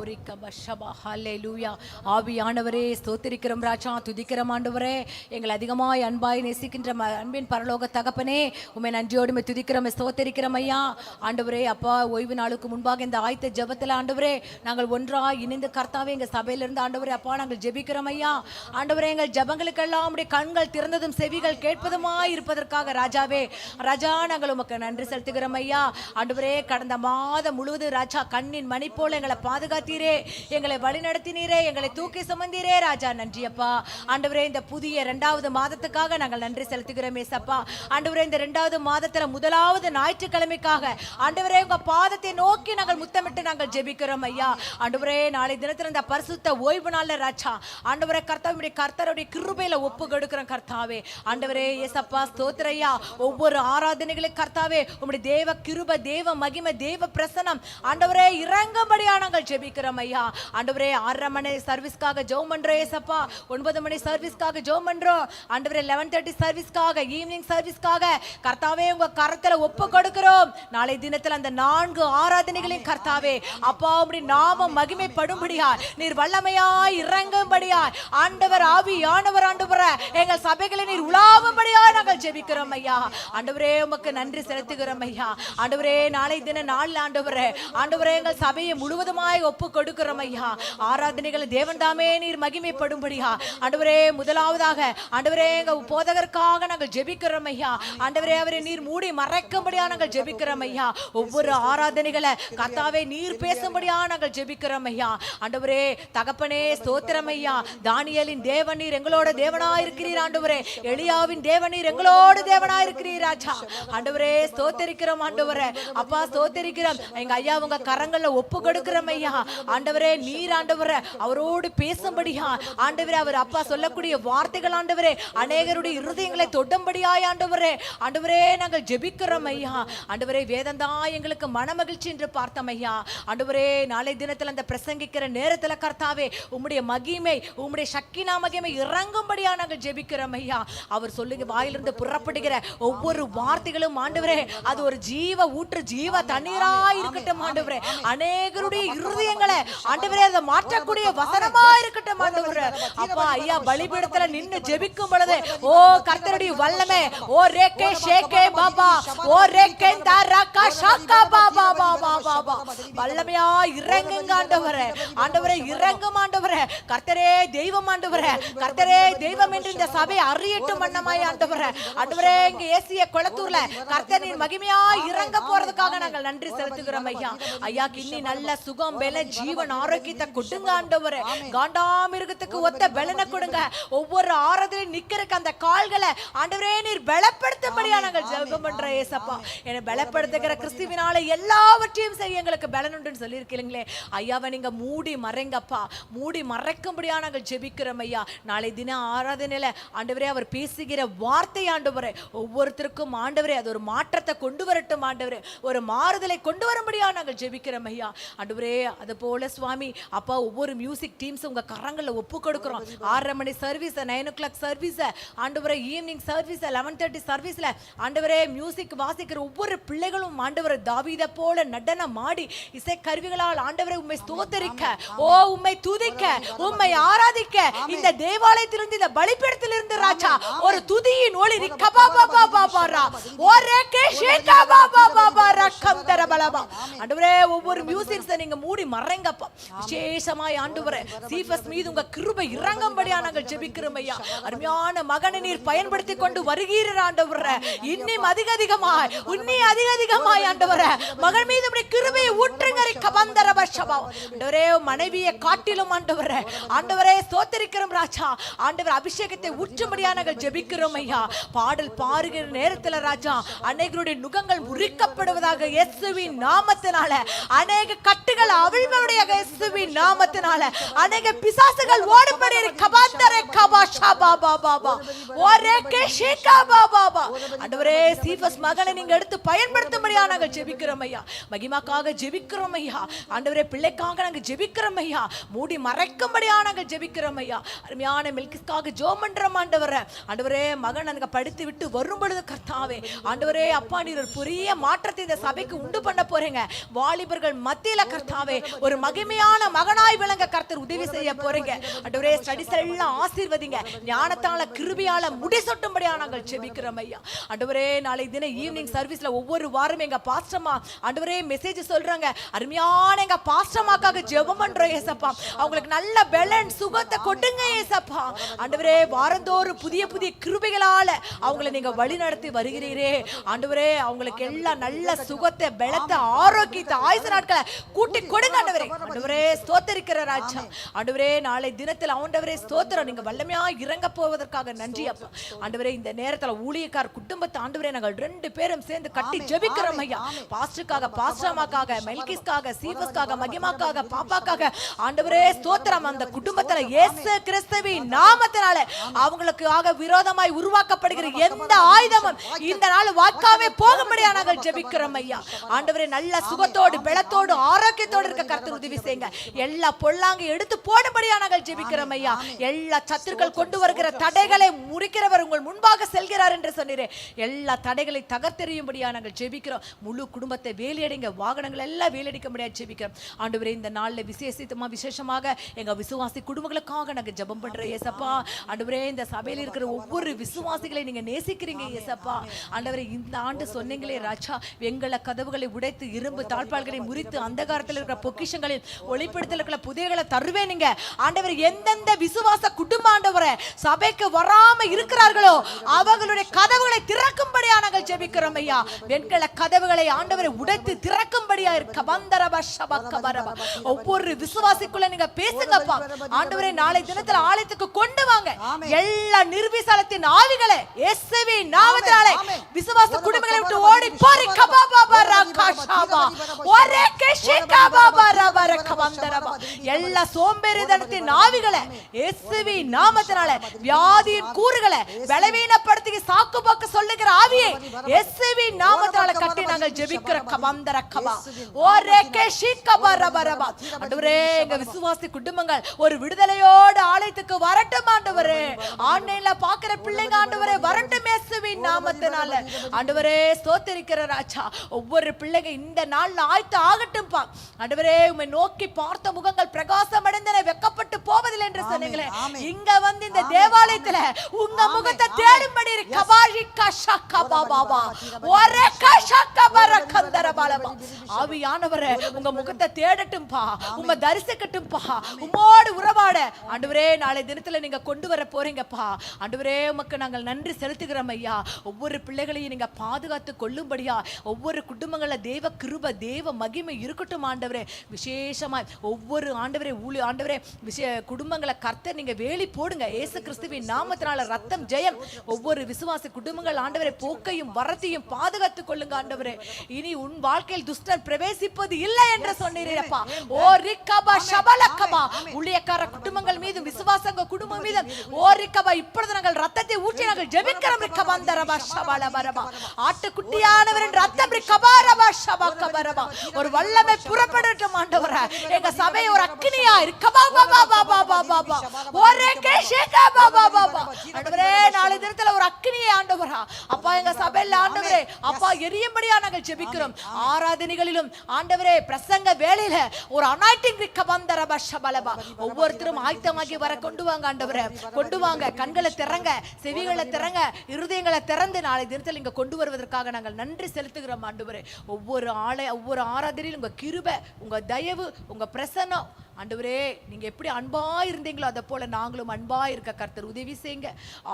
ஹல்லேலூயா. ஆவியானவரே ஸ்தோத்திரிக்கிறோம் ராஜா, துதிக்கிறோம் ஆண்டவரே. எங்களை அதிகமாய் அன்பாய் நேசிக்கின்ற அன்பின் பரலோக தகப்பனே, உம்மை நன்றியோடு துதிக்கிறோம், ஸ்தோத்திரிக்கிறோம் ஐயா. ஆண்டவரே அப்பா, ஓய்வு நாளுக்கு முன்பாக இந்த ஆயத்த ஜெபத்தில் ஆண்டவரே நாங்கள் ஒன்றாய் இணைந்து கர்த்தாவே எங்கள் சபையிலிருந்து ஆண்டவரே அப்பா நாங்கள் ஜெபிக்கிறோம் ஐயா. ஆண்டவரே எங்கள் ஜெபங்களுக்கெல்லாம் உடைய கண்கள் திறந்ததும் செவிகள் கேட்பதுமாய் இருப்பதற்காக ராஜாவே ராஜா நாங்கள் உமக்கு நன்றி செலுத்துகிறோம் ஐயா. ஆண்டவரே கடந்த மாதம் முழுவதும் ராஜா கண்ணின் மணி போல எங்களை பாதுகாத்தீரே, எங்களை வழி நடத்தினீரே, எங்களை தூக்கி சுமந்தீரே ராஜா. நன்றி அப்பா. ஆண்டவரே இந்த புதிய 2வது மாதத்துக்காக நாங்கள் நன்றி செலுத்துகிறோம் ஏசப்பா. ஆண்டவரே இந்த 2வது மாதத்துல 1வது ஞாயிற்றுக்கிழமைக்காக ஆண்டவரே உங்க பாதத்தை நோக்கி நாங்கள் முத்தமிட்டு நாங்கள் ஜெபிக்கிறோம் ஐயா. ஆண்டவரே நாளை தினத்துல இந்த பரிசுத்த ஓய்வு நாள்ல ராஜா ஆண்டவரே கர்த்தருடைய கிருபையில ஒப்பு கொடுக்கிறோம் கர்த்தாவே. ஆண்டவரே ஏசப்பா ஸ்தோத்திரம் ஐயா. ஒவ்வொரு ஆராதனைகளும் கர்த்தாவே உம்முடைய தேவ கிருபை, தேவ மகிமை, தேவ பிரசன்னம் ஆண்டவரே இறங்கும்படியா நாங்கள் ஜெபிக்கிறோம் ஐயா. ஆண்டவரே 6:30 மணி சர்வீஸ்க்காக ஜெபம் பண்றோம் ஏசப்பா. 9 மணி சர்வீஸ்க்காக ஜெபம் பண்றோம் ஆண்டவரே. 11:30 சர்வீஸ்க்காக, ஈவினிங் சர்வீஸ்க்காக கர்த்தாவே உங்க கரத்துல ஒப்பு கொடுக்கிறோம். நாளை தினத்துல அந்த 4 ஆராதனைகளையும் கர்த்தாவே அப்பா உம்முடைய நாமம் மகிமைப்படும்படியா நீர் வல்லமையாய் இறங்கும்படியா ஆண்டவர் ஆவியானவர் ஆண்டவரே எங்கள் சபைகளை நீர் உலாவும்படியா நாங்கள் ஜெபிக்கிறோம் ஐயா. ஆண்டவரே உமக்கு நன்றி செலுத்துகிறோம் ஐயா. ஆண்டவரே நாளை தின நாள் ஆண்டவரே எங்கள் சபையை முழுவதுமாய் ஒப்பு கொடுக்கிறோம் ஐயா. ஆராதனைகள் தேவன் தாமே நீர் மகிமைப்படும்படியா ஆண்டவரே முதலாவதாக ஆண்டவரே எங்க போதகருக்காக நாங்கள் ஜெபிக்கிறோம் ஐயா. ஆண்டவரே அவரை நீர் மூடி மறைக்கும்படியா நாங்கள் ஜெபிக்கிறோம் ஐயா. ஒவ்வொரு ஆராதனைகளை கர்த்தாவே நீர் பேசும்படியா நாங்கள் ஜெபிக்கிறோம் ஐயா. ஆண்டவரே தகப்பனே ஸ்தோத்திரம் ஐயா. தானியேலின் தேவன் நீர் எங்களோட தேவனாய் இருக்கிறீர் ஆண்டவரே. எலியாவின் தேவன் நீர் எங்களோட தேவனாய் இருக்கிறீர் ராஜா. ஆண்டவரே ஸ்தோத்திரிக்கிறோம் ஆண்டவரே அப்பா ஸ்தோத்திரிக்கிறோம். எங்க ஐயா உங்க கரங்கள்ல ஒப்பு கொடுக்கிறோம் ஐயா. ஆண்டவரே நீர் ஆண்டவரே அவரோடு பேசும்படியா ஆண்டவரே அவர் அப்பா சொல்லக்கூடிய வார்த்தைகள் ஆண்டவரே அநேகருடைய இருதயங்களை தொடும்படியாய் ஆண்டவரே நாங்கள் ஜெபிக்கிறோம் ஐயா. ஆண்டவரே வேதந்தா எங்களுக்கு மனமகிழ்ச்சி என்று பார்த்தோம் ஐயா. ஆண்டவரே நாளை தினத்துல அந்த பிரசங்கிக்கிற நேரத்துல கர்த்தாவே உம்முடைய மகிமை, உம்முடைய சக்கினா மகிமை இறங்கும்படியா நாங்கள் ஜெபிக்கிறோம் ஐயா. அவர் சொல்லுங்க வாயிலிருந்து புறப்படுகிற ஒவ்வொரு வார்த்தைகளும் ஆண்டவரே அது ஒரு ஜீவ ஊற்று, ஜீவ தண்ணீரா இருக்கட்டும் ஆண்டவரே. அநேகருடைய இருதயங்களை ஆண்டவரே அதை மாற்றக்கூடிய வசனமா இருக்கட்டும் ஆண்டவரே. அப்பா ஐயா பலிபீடத்துல நின்னு ஜெபிக்கும் பொழுது ஓ கர்த்தருடைய வல்லமை ஓ ரேகே ஷேகே பாபா ஓ ரேகே தரகா ஷாகா பாபா பாபா பாபா வல்லமையா இறங்குங்க ஆண்டவரே. ஆண்டவரே இறங்கும் ஆண்டவரே. கர்த்தரே தெய்வம் ஆண்டவரே. கர்த்தரே தெய்வம் என்று இந்த சபை அறியட்டும் வண்ணமாய் ஆண்டவரே. ஆண்டவரே இங்க ஏசிய குளத்தூர்ல கர்த்தர் நீர் மகிமையா இறங்க போறதுக்காக நாங்கள் நன்றி செலுத்துகிறோம் ஐயா. ஐயா கிண்ணி நல்ல சுகம் பெல ஜீவன் ஆரோக்கியத்தை கொடுங்க ஆண்டவரே. காண்டாமிருகத்துக்கு ஒத்த பெலனை கொடுங்க. ஒவ்வொரு ஆராதனையும் நிக்கிறதுக்கு அந்த கால்களை ஆண்டவரே நீர் பலப்படுத்தும்படியா நாங்கள் ஜெபம் பண்றோம் ஏசப்பா. என்னை பலப்படுத்துகிற கிறிஸ்துவினால எல்லாவற்றையும் செய்ய எங்களுக்கு பலன் உண்டுன்னு சொல்லியிருக்கீங்களே ஐயாவை நீங்க மூடி மறைங்கப்பா. மூடி மறைக்கும்படியா நாங்கள் ஜெபிக்கிறோம் ஐயா. நாளை தின ஆராதனையில ஆண்டவரே அவர் பேசுகிற வார்த்தை ஆண்டவரே ஒவ்வொருத்தருக்கும் ஆண்டவரே அது ஒரு மாற்றத்தை கொண்டு வரட்டும் ஆண்டவரே. ஒரு மாறுதலை கொண்டு வரும்படியா நாங்கள் ஜெபிக்கிறோம் ஐயா. ஆண்டவரே அது போல சுவாமி அப்பா ஒவ்வொரு மியூசிக் டீம்ஸ் உங்க கரங்கள்ல ஒப்பு கொடுக்கிறோம். 6:30 மணி சர்வீஸ், 9 o'clock சர்வீஸ் ஆண்டவரே, ஈவினிங் சர்வீஸ், 11:30 சர்வீஸ்ல ஆண்டவரே மியூசிக் வாசிக்கிற ஒவ்வொரு பிள்ளைகளும் ஆண்டவரே தாவீதை போல நடனம் ஆடி இசை கருவிகளால் ஆண்டவரே உம்மை ஸ்தோத்திரிக்க ஓ உம்மை துதிக்க உம்மை ஆராதிக்க இந்த தேவாலயத்திலிருந்து இந்த பலிபீடத்திலிருந்து ராஜா ஒரு துதியின் ஒளி ரிக்கபாபாபாபாரா ஓரேகே ஷேகாபாபாபாரா கம்தரபலபா. ஆண்டவரே ஒவ்வொரு மியூசிக்ஸ் நீங்க மூடி மறைங்கப்பா. விசேஷமாய் ஆண்டவரே சீஃபஸ் மீது உங்க கிருபை இறங்கும்படியா நாங்கள் ஜெபிக்கிறோம் ஐயா. அருமையான மகனை நீர் பயன்படுத்தி கொண்டு வருகிறீர் ஆண்டவரே. இன்னும் அதிகமாய் ஆண்டவரே மகன் மீது உம்முடைய கிருபையை ஊற்றுங்க ரிக்கபந்தரபஷபா. ஆண்டவரே மனைவியை காட்டிலும் ஆண்டவரே ஸ்தோத்திரிக்கிறோம் ராஜா. ஆண்டவர் அபிஷேகத்தை ஊற்றும்படியா நாங்கள் ஜெபிக்கிறோம் ஐயா. பாடல் பாருகிற நேரத்தில் ராஜா அநேகருடைய நுகங்கள் முறிக்கப்படுவதாக இயேசுவின் நாமத்தினால. அநேக கட்டுகள் அவிழ்வடையாக இயேசுவின் நாமத்தினால. அநேக பிசாசுகள் ஓடும்படி கபாந்தரே கபாஷபா ஆண்டவரே சீஃபஸ் மகனை நீங்க எடுத்து பயன்படுத்தும்படியா நாங்கள் ஜெபிக்கிறோம் ஐயா. மகிமாக்காக ஜெபிக்கிறோம் ஐயா. ஆண்டவரே பிள்ளைக்காக நாங்கள் ஜெபிக்கிறோம் ஐயா. மூடி மறைக்கும்படியா நாங்கள் ஜெபிக்கிறோம் ஐயா. அருமையான மெல்கிஸ்காக ஜெபம் பண்றோம் ஆண்டவரே. ஆண்டவரே மகன் அங்க படித்து விட்டு வரும் பொழுது கர்த்தாவே ஆண்டவரே அப்பா நீர் ஒரு பெரிய மாற்றத்தை இந்த சபைக்கு உண்டு பண்ண போறீங்க. வாலிபர்கள் மத்தியில கர்த்தாவே ஒரு மகிமையான மகனாய் விளங்க கர்த்தர் உதவி செய்ய போறீங்க. ஆண்டவரே ஸ்டடீஸ் எல்லாம் ஆசீர்வதிங்க. ஞானத்தால கிருபையால முடிசூட்டும்படியா நாங்கள் ஜெபிக்கிறோம் ஐயா. ஆண்டவரே நாளை தினம் ஈவினிங் சர்வீஸ்ல ஒவ்வொரு வாரம் எங்க பாஸ்டர்மா ஆண்டவரே மெசேஜ் சொல்றாங்க. அருமையான எங்க பாஸ்டர்மாக்காக ஜெபம் பண்றோம் ஏசப்பா. அவங்களுக்கு நல்ல பேலன்ஸ் சுகத்தை கொடுங்க ஏசப்பா. ஆண்டவரே வாரந்தோறும் புதிய புதிய கிருபைகளால அவங்களை நீங்க வழி நடத்தி வருகிறீரே. ஆண்டவரே அவங்களுக்கு எல்லாம் நல்ல சுகத்தை பலத்தை ஆரோக்கியத்தை ஆயுசு நாட்களை கூட்டி கொடுங்க ஆண்டவரே. ஆண்டவரே ஸ்தோத்திரிக்கிற ராஜா. ஆண்டவரே நாளை தினத்தில் ஆண்டவரே ஸ்தோத்திரம் நீங்க வல்லமையா இறங்க போவதற்காக நன்றி அப்பா. ஆண்டவரே இந்த நேரத்துல ஊழியக்கார குடும்பத்தை ஆண்டவரே நாங்கள் 2 பேரும் சேர்ந்து கட்டி ஜெபிக்கிறோம் ஐயா. பாஸ்டருக்காக பாஸ்டர்மாக்காக மெல்கிஸ்காக சீஃபஸ்காக மகிமாக்காக பாப்பாக்காக ஆண்டவரே ஸ்தோத்திரம். அந்த குடும்பத்துல இயேசு கிறிஸ்துவின் நாமத்தினால அவங்களுக்காக விரோதமாய் உருவாக்கப்படுகிற எந்த ஆயுதமும் இந்த நாள் வாக்காவே போகும்படியா நாங்கள் ஜெபிக்கிறோம் ஐயா. ஆண்டவரே நல்ல சுகத்தோடு பலத்தோடு ஆரோக்கியத்தோடு இருக்க கர்த்தர் உதவி செய்யுங்க. எல்லா பொல்லாங்க எடுத்து போடும்படியா நாங்கள் ஜெபிக்கிறோம் ஐயா. எல்லா சத்துருக்கள் கொண்டு வருகிற தடைகளை முறிக்கிறவர் உங்கள் முன்பாக செல்கிறார் என்று சொன்னீரே. எல்லா தடைகளை தகர்த்தெறியும்படியா நாங்கள் ஜெபிக்கிறோம். முழு குடும்பத்தை வேலையடைங்க. வாகனங்கள் எல்லாம் வேலையடிக்க முடியாது ஜெபிக்கிறோம். ஆண்டவரே இந்த நாள்ல விசேஷமாக எங்க விசுவாசி குடும்பங்களுக்காக நாங்க ஜெபம் பண்றோம் ஏசப்பா. ஆண்டவரே இந்த சபையில் இருக்கிற ஒவ்வொரு விசுவாசிகளை நீங்க நேசிக்கிறீங்க ஏசப்பா. ஆண்டவரே இந்த ஆண்டு சொன்னீங்களே ராஜா வெங்கல கதவுகளை உடைத்து இரும்பு தாழ்பால்களை முறித்து அந்தகாரத்தில் இருக்கிற பொக்கிஷங்களில் ஒளிப்படுத்தல் இருக்கிற புதியகளை தருவேனுங்க. ஆண்டவர் எந்தெந்த விசுவாச குடும்ப ஆண்டவரே சபைக்கு வராம இருக்கிறார்களோ அவர்களுடைய கதவுகளை திறக்கும்படியா நாங்கள் ஜெபிக்கிறோம் ஐயா. வெண்கல கதவுகளை ஆண்டவரை உடைத்து திறக்கும்படியா இருக்க ஒவ்வொரு விசுவாசிக்குள்ள நீங்க பேசுங்கப்பா. ஆண்டவரே நாளை தினத்தில் ஆலயத்துக்கு கொண்டு வாங்க. எல்லா நிர்விசாலத்தின் ஆவிகளை இயேசுவின் நாமத்தினாலே விசுவாச குடும்பங்களை விட்டு ஓடி போறி எல்லா சோம்பேறித்தனத்தின் ஆவிகளை இயேசுவின் நாமத்தினாலே வியாதியின் கூறுகளை பலவீனப்படுத்தி சாக்கு போக்கு சொல்லுகிற ஆவியை இயேசுவின் நாமத்தினாலே கட்டி நாங்கள் ஜெபிக்கிற கபந்தர கபா ஓரே கேஷி கபரபரபா. ஆண்டவரே எங்க விசுவாசி குடும்பங்கள் ஒரு விடுதலையோடு ஆலயத்துக்கு வரட்டும் ஆண்டவரே. ஆன்லைன்ல பாக்குற பிள்ளைங்க ஆண்டவரே வரட்டும் இயேசுவின் நாமத்தினால. ஆண்டவரே ஸ்தோத்திரிக்கிற ராஜா. ஒவ்வொரு பிள்ளைங்க இந்த நாள்ல ஆயத்த ஆகட்டும்பா. ஆண்டவரே உம்மை நோக்கி பார்த்த முகங்கள் பிரகாசம் அடைந்தன வெக்கப்பட்டு போவதில்லை என்று சொன்னீங்களே. இங்க வந்து இந்த தேவாலயத்துல உங்க முகத்தை தேடும்படி கபாஷி கஷக்க பாபா ஒரே கஷக்க பரக்கந்தர பாலபா. ஆவியானவரே உங்க முகத்தை தேடட்டும்பா. உம்மை தரிசிக்கட்டும்பா. உம்மோடு உறவாட ஆண்டவரே நாளை தினத்துல நீங்க கொண்டு வர போறீங்கப்பா. ஆண்டவரே உமக்கு நாங்கள் நன்றி செலுத்துகிறோம் ஐயா. ஒவ்வொரு பிள்ளைகளையும் நீங்க பாதுகாத்து கொள்ளும்படியா ஒவ்வொரு குடும்பங்கள தேவ கிருபை தேவ மகிமை இருக்கட்டும் ஆண்டவரே. விசேஷமாய் ஒவ்வொரு ஆண்டவரே ஆண்டவரே குடும்பங்களை கர்த்தர் நீங்க வேலி போடுங்க இயேசு கிறிஸ்துவின் நாமத்தினால. ரத்தம் ஜெயம். ஒவ்வொரு விசுவாசி குடும்பங்கள் ஆண்டவரே போக்கையும் வரத்தையும் பாதுகாத்துக் கொள்ளுங்க ஆண்டவரே. இனி உன் வாழ்க்கையில் துஷ்டர் பிரவேசிப்பது இல்லை என்று சொன்னீரப்பா. ஓ ரிக்கபா ஷபலக்கபா ஊழியக்கார குடும்பங்கள் மீது விசுவாசங்க குடும்பம் மீது ஓ ரிக்கபா இப்பொழுது நாங்கள் ரத்தத்தை ஊற்றி நாங்கள் ஜெபிக்கிறோம். ரிக்கபந்தரபா ஷபலபரபா ஆட்டுக்குட்டியானவரின் ரத்தம் ரிக்கபாரபா ஷபக்கபரபா ஒரு வல்லமை புறப்படட்டும் ஆண்டவரே. எங்க சபை ஒரு அக்கினியா இருக்கபா பாபா பாபா பாபா ஒரே கேஷேகா பாபா பாபா. ஆண்டவரே நாளை தினத்துல ஒரு அக்கினியை ஆண்டவரா அப்பா எங்க சபையில ஆண்டவரே அப்பா எரியும்படியா நாங்கள் ஜெபிக்கிறோம். ஆராதனைகளிலும் ஆண்டவரே பிரசங்க வேளையில ஒரு அனாயிட்டிங் ரிக்கபந்தரபா ஷபலபா ஒவ்வொருத்தரும் ஆயத்தமாகி வர கொண்டு வாங்க ஆண்டவரே. கொண்டு வாங்க. கண்களை திறங்க, செவிகளை திறங்க, இருதயங்களை திறந்து நாளை தினத்தில் இங்க கொண்டு வருவதற்காக நாங்கள் நன்றி செலுத்துகிறோம் ஆண்டவரே. ஒவ்வொரு ஆராதனையிலும் உங்க கிருபை உங்க தயவு உங்க பிரசன்னம் ஆண்டவரே நீங்க எப்படி அன்பா இருந்தீங்களோ அதை போல நாங்களும் அன்பா இருக்க கர்த்தர் உதவி செய்யுங்க.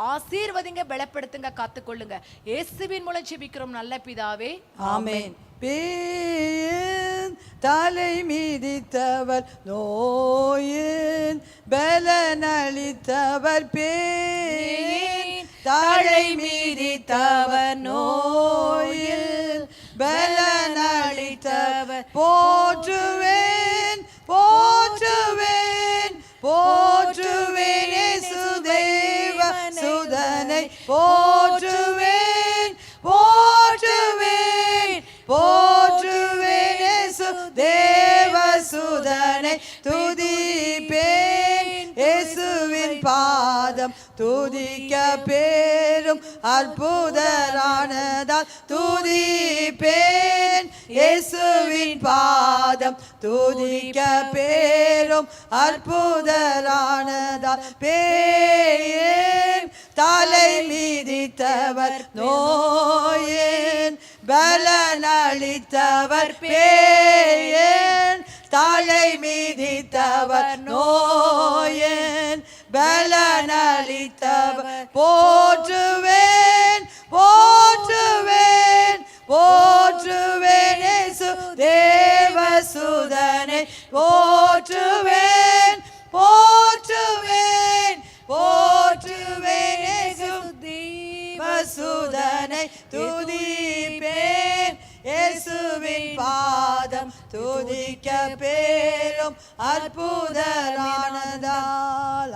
ஆசீர்வதிங்க, பலப்படுத்துங்க, காத்துக்கொள்ளுங்க. இயேசுவின் மூலம் ஜெபிக்கிறோம் நல்ல பிதாவே, ஆமென். பேயின் தலை மீதித்தவர் நோயின் பலனளித்தவர் பேயின் தலை மீதித்தவர் நோயில் பலனளித்தவர் போற்றுவேன் போற்றுவேன் போற்றுவேன் இயேசு தேவன் போற்றுவேன் போற்றுவேன் போற்றுவேன் இயேசு தேவசுதனை துதிப்பேன் இயேசுவின் பாதம் துதிக்க பேரும் அற்புதரானதால் துதிப்பேன் இயேசுவின் பாதம் துதிக்க பேரும் அற்புதரானதால் பேயேன் தலை மீதித்தவர் நோயேன் பலனளித்தவர் பேயேன் தலை மீதித்தவர் நோயேன் பலனளித்தவர் போற்றுவேன் போற்றுவேன் போற்றுவேன் இயேசு தேவசுதனை போற்றுவேன் போற்றுவேன் போற்றுவேன் இயேசு தேவசுதனை துதிப்பேன் இயேசுவின் பாதம் துதிக்க பேரும் அற்புதரானதால்.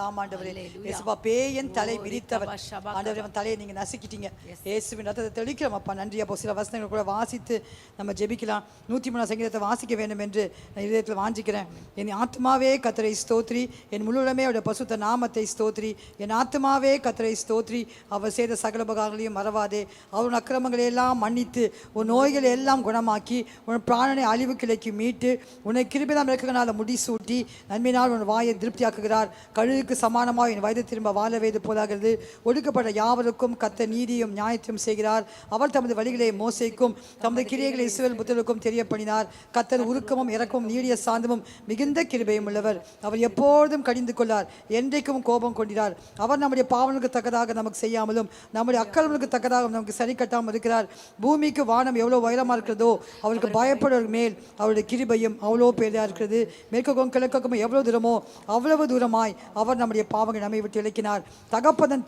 ஆமாண்டவரே இயேசுப்பா பேயன் தலை விரித்தவர். ஆண்டவரே அவன் தலையை நீங்க நசுக்கிட்டீங்க. இயேசுவின் ரத்தத்தை தெளிக்கிறோம் அப்பா. நன்றி அப்போ. சில வசனங்கள் கூட வாசித்து நம்ம ஜெபிக்கலாம். 103 சங்கீதத்தை வாசிக்க வேண்டும் என்று நான் இதயத்தில் வாஞ்சிக்கிறேன். என் ஆத்மாவே கர்த்தரை ஸ்தோத்ரி, என் முழுவதுமே அவருடைய பசுத்த நாமத்தை ஸ்தோத்ரி. என் ஆத்மாவே கர்த்தரை ஸ்தோத்ரி, அவர் செய்த சகல உபகாரங்களையும் மறவாதே. அவருடைய அக்கிரமங்களை எல்லாம் மன்னித்து உன் நோய்களை எல்லாம் குணமாக்கி உன் பிராணனை அழிவு கிளைக்கு மீட்டு உன்னை கிருபையால் இறக்குகளால் முடிசூட்டி நன்மையினால் உன் வாயை திருப்தியாக்குகிறார். கழுகுக்கு சமானமாக என் வயது திரும்ப வாழ வைத்து போதாகிறது. ஒடுக்கப்பட்ட யாவருக்கும் கர்த்தர் நீதியும் நியாயத்தையும் செய்கிறார். அவர் தமது வழிகளை மோசேக்கும் தமது கிரியைகளை இஸ்ரவேல் புத்திரருக்கும் தெரியப்பண்ணினார். கர்த்தர் உருக்கமும் இரக்கமும் நீடிய சாந்தமும் மிகுந்த கிருபையும் உள்ளவர். அவர் எப்பொழுதும் கடிந்து கொள்ளார், என்றைக்கும் கோபம் கொண்டார். அவர் நம்முடைய பாவனுக்கு தக்கதாக நமக்கு செய்யாமலும் நம்முடைய அக்கிரமங்களுக்கு தக்கதாக நமக்கு சரி கட்டாமல் இருக்கிறார். பூமிக்கு வானம் எவ்வளவு உயரமாக இருக்கிறதோ அவருக்கு பயப்படுவதற்கு மேல் அவருடைய கிருபையும் அவ்வளோ பெரிதாக இருக்கிறது. மேற்கும் கிழக்கும் எவ்வளவு தூரமோ அவ்வளவு தூரமாய் அவர் நம்முடைய பாவங்களை நம்மை விட்டு இழக்கினார். தகப்பதன்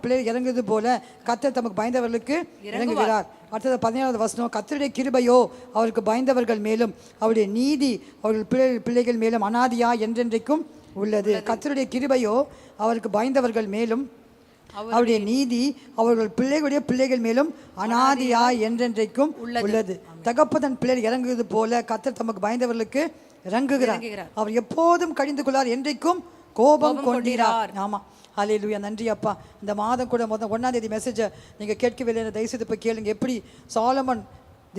பிள்ளை இறங்குவது போல கர்த்தர் தமக்கு பயந்தவர்களுக்கு இறங்குகிறார். அடுத்தது 17வது வசனம். கர்த்தருடைய கிருபையோ அவருக்கு பயந்தவர்கள் மேலும் அவருடைய நீதி அவர்கள் பிள்ளைகள் மேலும் அனாதியா என்றென்றைக்கும் உள்ளது. கர்த்தருடைய கிருபையோ அவருக்கு பயந்தவர்கள் மேலும் அவருடைய நீதி அவர்கள் பிள்ளைகள் மேலும் அனாதியா என்றென்றைக்கும் உள்ளது. தகப்பதன் பிள்ளை இறங்குவது போல கர்த்தர் தமக்கு பயந்தவர்களுக்கு இறங்குகிறார். அவர் எப்போதும் கடிந்து கொள்ளார், என்றைக்கும் கோபம் கொண்டிரார். ஆமா, ஹல்லேலூயா. நன்றி அப்பா. இந்த மாதம் கூட 1ஆம் தேதி மெசேஜை நீங்கள் கேட்கவில்லை, தயவுசெய்து போய் கேளுங்க. எப்படி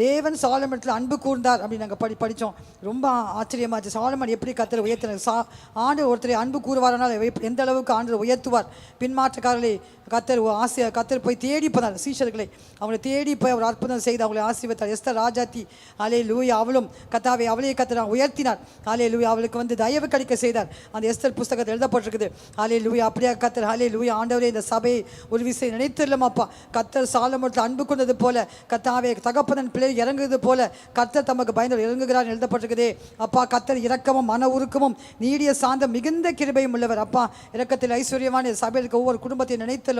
தேவன் சாலமோனிடத்தில் அன்பு கூர்ந்தார் அப்படின்னு நாங்கள் படித்தோம். ரொம்ப ஆச்சரியமாச்சு. சாலமோன் எப்படி கர்த்தரை உயர்த்தினார். ஆண்டவர் ஒருத்தரை அன்பு கூறுவாரனால் எந்த அளவுக்கு ஆண்டவர் உயர்த்துவார். பின்மாற்றக்காரர்களை கர்த்தர் போய் தேடி போனார். சீஷர்களை அவங்களை தேடி போய் அவர் அற்புதம் செய்து அவங்களை ஆசீர்வதித்தார். எஸ்தர் ராஜாத்தி ஹல்லேலூயா அவளும் கர்த்தாவை அவளையே கர்த்தர் உயர்த்தினார். ஹல்லேலூயா அவளுக்கு தயவு கிடைக்க செய்தார். அந்த எஸ்தர் புஸ்தகத்தில் எழுதப்பட்டிருக்குது. ஹல்லேலூயா அப்படியே கர்த்தர் ஹல்லேலூயா. ஆண்டவரே இந்த சபையை ஒரு விஷயம் நினைத்திரலாமாப்பா. கர்த்தர் சாலமோனிடத்தில் அன்பு கொண்டது போல கர்த்தாவே தகப்பதன் பிள்ளை இறங்குவது போல கர்த்தர் தமக்கு பயந்து இறங்குகிறார் எழுதப்பட்டிருக்குதே. அப்பா கர்த்தர் இரக்கமும் மன உருக்கமும் நீடிய சாந்தம் மிகுந்த கிருபையும் உள்ளவர். அப்பா இரக்கத்தில் ஐஸ்வர்யவான் சபைகளுக்கு ஒவ்வொரு குடும்பத்தை நினைத்தலும்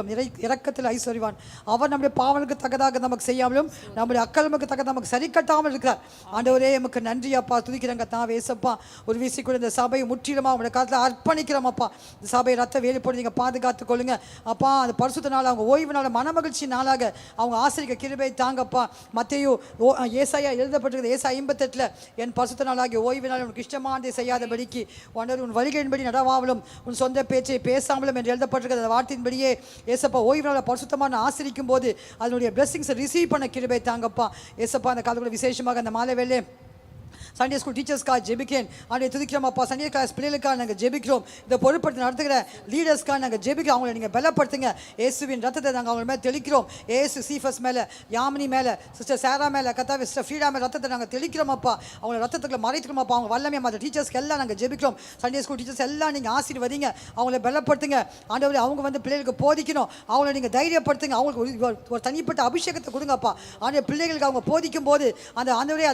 இரக்கத்தில் ஐஸ்வர்யவான். அவர் நம்முடைய பாவனுக்கு தக்கதாக நமக்கு செய்யாமலும் நம்முடைய அக்கிரமத்துக்கு தக்க நமக்கு சரி கட்டாமல் இருக்கிறார். ஆண்டவரே எமக்கு நன்றி அப்பா. துதிக்கிறங்க தான் வேசப்பா. ஒரு வீசி கூட இந்த சபையை முற்றிலுமா உங்களுடைய காலத்தில் அர்ப்பணிக்கிறோம் அப்பா. இந்த சபையை ரத்த வேலி போட்டு நீங்கள் பாதுகாத்துக் கொள்ளுங்க அப்பா. அந்த பரிசுத்த நாள் அவங்க ஓய்வு நாள் மனமகிழ்ச்சி நாளாக அவங்க ஆசிரியர் கிருபை தாங்கப்பா. மத்தேயு ஏசாயா எழுதப்பட்டிருக்கிறது. ஏசாயா 58 என் பரிசுத்த நாளாகிய ஓய்வு நாள் உனக்கு இஷ்டமானதை செய்யாதபடிக்கு உன் வழிகளின்படி நடவாமலும் உன் சொந்த பேச்சை பேசாமலும் என்று எழுதப்பட்டிருக்கிற அந்த வார்த்தையின்படியே ஏசப்பா ஓய்வு நாளை பரிசுத்தமான ஆசிரிக்கும் போது அதனுடைய பிளெஸிங்ஸை ரிசீவ் பண்ண கிருபை தாங்கப்பா. ஏசப்பா அந்த காலத்தில் விசேஷமாக அந்த மாலை வேளை சண்டே ஸ்கூல் டீச்சர்ஸ்க்காக ஜெபிக்கிறேன். ஆண்டே துதிக்கிறோம் அப்பா. சண்டே கிளாஸ் பிள்ளைகளுக்காக நாங்கள் ஜெபிக்கிறோம். இதை பொருட்படுத்தி நடத்துகிற லீடர்ஸ்க்காக நாங்கள் ஜெபிக்கிறோம். அவங்களை நீங்கள் பலப்படுத்துங்க. இயேசுவின் ரத்தத்தை நாங்கள் அவங்க மேலே தெளிக்கிறோம். ஏசு சீஃபஸ் மேலே, யாமினி மேலே, சிஸ்டர் சாரா மேலே, கத்தாவே சிஸ்டர் ஃப்ரீடா மேலே ரத்தத்தை நாங்கள் தெளிக்கிறோம் அப்பா. அவங்களை ரத்தத்துக்குள்ள மறைத்துக்கிறோம் அப்பா. அவங்க வல்லமே அந்த டீச்சர்ஸ்க்கு எல்லாம் நாங்கள் ஜெபிக்கிறோம். சண்டே ஸ்கூல் டீச்சர்ஸ் எல்லாம் நீங்கள் ஆசீர்வதிங்க. அவங்களை பலப்படுத்துங்க ஆண்டவரே. அவங்க பிள்ளைகளுக்கு போதிக்கணும். அவங்களை நீங்கள் தைரியப்படுத்துங்க. அவங்களுக்கு ஒரு தனிப்பட்ட அபிஷேகத்தை கொடுங்கப்பா. ஆண்டே பிள்ளைகளுக்கு அவங்க போதிக்கும் போது அந்த ஆண்டவரே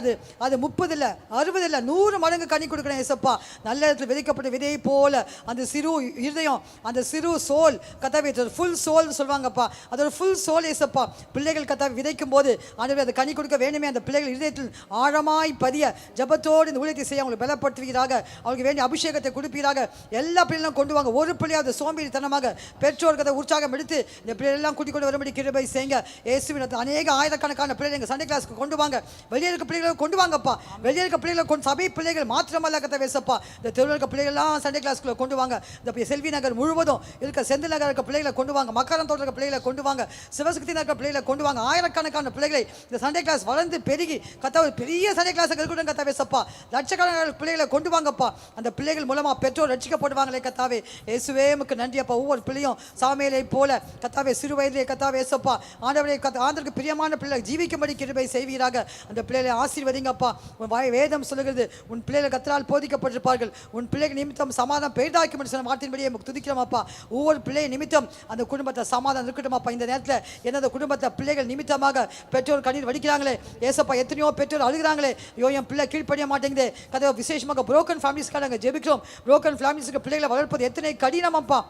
அது 30 இல்லை 60 இல்ல 100 மடங்கு கனி கொடுக்கணும் ஏசப்பா. நல்ல இடத்துல விதைக்கப்பட்ட விதையை போல அந்த சிறு இருதயம், அந்த சிறு சோல் கத்தாவே, ஃபுல் சோல் சொல்லுவாங்கப்பா, அதோட ஃபுல் சோல் ஏசப்பா. பிள்ளைகள் கத்தாவை விதைக்கும் போது ஆண்டவரே அந்த கனி கொடுக்க வேணுமே, அந்த பிள்ளைகள் இதயத்தில் ஆழமாய் பதிய ஜபத்தோடு இந்த ஊழியத்தை செய்ய அவங்களை பலப்படுத்துவீராக, அவங்களுக்கு வேண்டிய அபிஷேகத்தை கொடுப்பீராக. எல்லா பிள்ளைகளும் கொண்டு வாங்க. ஒரு பிள்ளையாவது சோம்பேறித்தனமாக பெற்றோர் கதை உற்சாகம் எடுத்து இந்த பிள்ளைகளெல்லாம் கூட்டிக் கொண்டு வரும்படி கிருபை செய்யுங்க இயேசுவின். அநேக ஆயிரக்கணக்கான பிள்ளைகள் எங்கள் சண்டே கிளாஸ்க்கு கொண்டு வாங்க. வெளியே இருக்க பிள்ளைகளை கொண்டு வாங்கப்பா. வெளியே இருக்க பிள்ளைகளை கொண்டு, சபை பிள்ளைகள் மாத்திரமல்ல கத்த வேசப்பா, இந்த தெருவில் இருக்க பிள்ளைகள்லாம் சண்டே கிளாஸ்க்குள்ள கொண்டு வாங்க. இந்த செல்வி நகர் முழுவதும் இருக்க செந்தில் நகர் இருக்க பிள்ளைகளை கொண்டு வாங்க. மக்கரம் தோட்ட இருக்க பிள்ளைகளை கொண்டு வாங்க. சிவசக்தி நகர் பிள்ளைகளை கொண்டு வாங்க. ஆயிரக்கணக்கான பிள்ளைகளை இந்த சண்டே கிளாஸ் வளர்ந்து பெருகி கத்த ஒரு பெரிய சண்டே கிளாஸ் இருக்கட்டும் கத்த வேசப்பா. லட்சக்கணக்கான பிள்ளைகளை கொண்டு வாங்கப்பா. அந்த பிள்ளைகள் மூலமா பெற்றோர் ரட்சிக்கப்படுவாங்களே கத்தாவே. இயேசுவே உமக்கு நன்றி அப்பா. ஒவ்வொரு பிள்ளையும் சாமுவேலை போல கத்தாவே சிறு வயதிலே கத்தாவே ஏசப்பா ஆண்டவரே ஆண்டவருக்கு பிரியமான பிள்ளை ஜீவிக்கும்படி கிருபை செய்வீராக. அந்த பிள்ளைகளை ஆசீர்வதிங்கப்பா. உன் வேதம் சொல்லுகிறது, உன் பிள்ளைகள் கத்தரால் போதிக்கப்பட்டிருப்பார்கள், உன் பிள்ளைகள் நிமித்தம் சமாதானம் பெரிதாக்கும் என்று சொன்ன வார்த்தையின்படியே நமக்கு துதிக்கிறோமாப்பா. ஒவ்வொரு பிள்ளை நிமித்தம் அந்த குடும்பத்தை சமாதானம் இருக்கட்டுமாப்பா. இந்த நேரத்தில் எந்த குடும்பத்தை பிள்ளைகள் நிமித்தமாக பெற்றோர் கண்ணீர் வடிக்கிறாங்களே ஏசப்பா, எத்தனையோ பெற்றோர் அழுகிறாங்களே, ஐயோ என் பிள்ளை கீழ்ப்படிய மாட்டேங்குது கதை. விசேஷமாக புரோக்கன் ஃபேமிலிஸ்க்காக நாங்கள் ஜெபிக்கிறோம். புரோக்கன் ஃபேமிலிஸ்க்கு பிள்ளைகளை வளர்ப்பது எத்தனை கடினமாப்பா.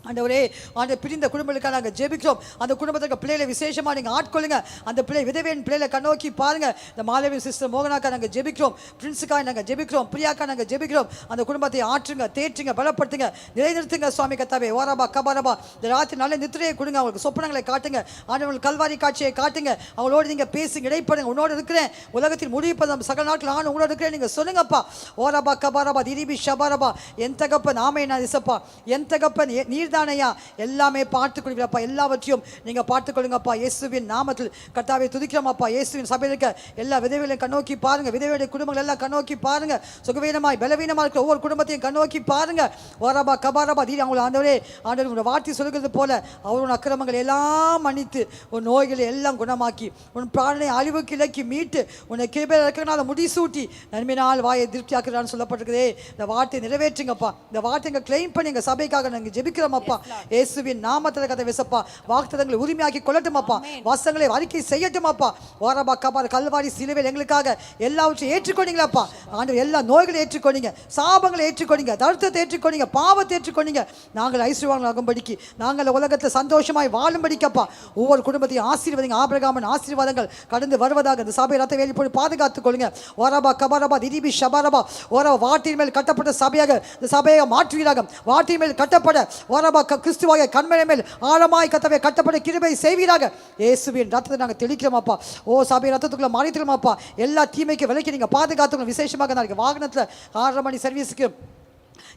ஆண்டவரே, ஆண்டு பிரிந்த குடும்பங்களுக்காக நாங்கள் ஜெபிக்கிறோம். அந்த குடும்பத்துக்கு பிள்ளைகளை விசேஷமாக நீங்கள் ஆட்கொள்ளுங்க. அந்த பிள்ளை விதவையின் பிள்ளைகளை கண்ணோக்கி பாருங்க. இந்த மாலவி சிஸ்டர் மோகனாக்கா நாங்கள் ஜெபிக்கிறோம். பிரின்ஸுக்காக நாங்கள் ஜெபிக்கிறோம். பிரியாக்கா நாங்கள் ஜெபிக்கிறோம். அந்த குடும்பத்தை ஆற்றுங்க, தேற்றுங்க, பலப்படுத்துங்க, நிலைநிறுத்துங்க சுவாமி கத்தாவே. ஓராபா கபாரபா இந்த ராத்திரி நல்ல நித்திரையை கொடுங்க. அவங்களுக்கு சொப்பனங்களை காட்டுங்க. ஆண்டவர்கள் கல்வாரி காட்சியை காட்டுங்க. அவங்களோடு நீங்கள் பேசுங்க, இடைப்படுங்க. உன்னோடு இருக்கிறேன், உலகத்தில் முடிப்பதும் சகல நாட்டில் நான் உங்களோட இருக்கிறேன் நீங்கள் சொல்லுங்கப்பா. ஓராபா கபாரபா திரிபி ஷபாரபா. என் தகப்பன் ஆமை நான் இசப்பா, என் தகப்பன் நீர் தானையா, எல்லாமே பார்த்துக் கொள்வீங்கப்பா. எல்லாவற்றையும் நீங்க பார்த்துக் கொள்ளுங்கப்பா. இயேசுவின் நாமத்தில் கர்த்தாவை துதிக்கிறோமப்பா. இயேசுவின் சபையில் இருக்க எல்லா விதவைகளையும் கண்ணோக்கி பாருங்க. விதவையுடைய குடும்பங்கள் எல்லாம் கண்ணோக்கி பாருங்க. சுகவீனமாய் பலவீனமாக இருக்கிற ஒவ்வொரு குடும்பத்தையும் கண்ணோக்கி பாருங்க. ஓராபா கபாரபா தீரி அவங்களை ஆண்டவரே, ஆண்டவர் உங்களோட வார்த்தை சொல்கிறது போல அவரோட அக்கிரமங்கள் எல்லாம் மன்னித்து உன் நோய்களை எல்லாம் குணமாக்கி உன் பிராணனை அழிவுக்கு இலக்கி மீட்டு உன்னை கிருபையில் இருக்கிறனால முடிசூட்டி நன்மையினால் வாயை திருப்தியாக்குறான்னு சொல்லப்பட்டிருக்குதே. இந்த வார்த்தை நிறைவேற்றுங்கப்பா. இந்த வார்த்தை எங்க கிளைம் பண்ணி எங்க சபைக்காக நாங்கள் ஜெபிக்கிறோமப்பா. இயேசுவின் நாமத்தில் கதை விசப்பா. வாக்குத்தத்தங்களை உரிமையாக்கி கொள்ளட்டுமாப்பா. வாசங்களை அறிக்கை செய்யட்டுமாப்பா. ஓராபா கபார் கல்வாரி சிலுவையில் எங்களுக்காக எல்லாவற்றையும் ஏற்றுக்கொண்டீங்களாப்பா. ஆண்டவர் எல்லா நோய்களை ஏற்றுக்கொண்டீங்க, சாபங்களை ஏற்றுக்கொண்டீங்க, தருத்தத்தை ஏற்றுக்கொண்டீங்க, பாவத்தை ஏற்றுக்கொண்டீங்க. நாங்கள் ஐஸ்வர்யவான்களாகும்படிக்கு, நாங்கள் உலகத்தில் சந்தோஷமாய் வாழும்படிக்கப்பா. ஒவ்வொரு குடும்பத்தையும் ஆசீர்வதிங்க. ஆபிரகாமின் ஆசீர்வாதங்கள் கடந்து வருவதாக இந்த சபை ரத்த வேலி போய் பாதுகாத்துக் கொள்ளுங்க. ஓராபா கபாரபா திரிபி ஷபாரபா. ஓரா வாட்டின் மேல் கட்டப்பட்ட சபையாக இந்த சபையை மாற்றுவீராக. வாட்டின் மேல் கட்டப்பட ஓராபா கிறிஸ்துவாக கண்மலை மேல் ஆழமாய் கத்தவை கட்டப்பட்ட கிருபை செய்வீராக. இயேசுவின் ரத்தத்தை நாங்கள் தெளிக்கிறோமாப்பா. ஓ சபை ரத்தத்துக்குள்ள மாறிக்கிறோமாப்பா. எல்லா தீமைக்கு விலைக்கு நீங்கள் பாதுகாத்துக்கணும். விசேஷமாக நாளைக்கு வாகனத்தில் 6:30 மணி சர்வீஸுக்கு,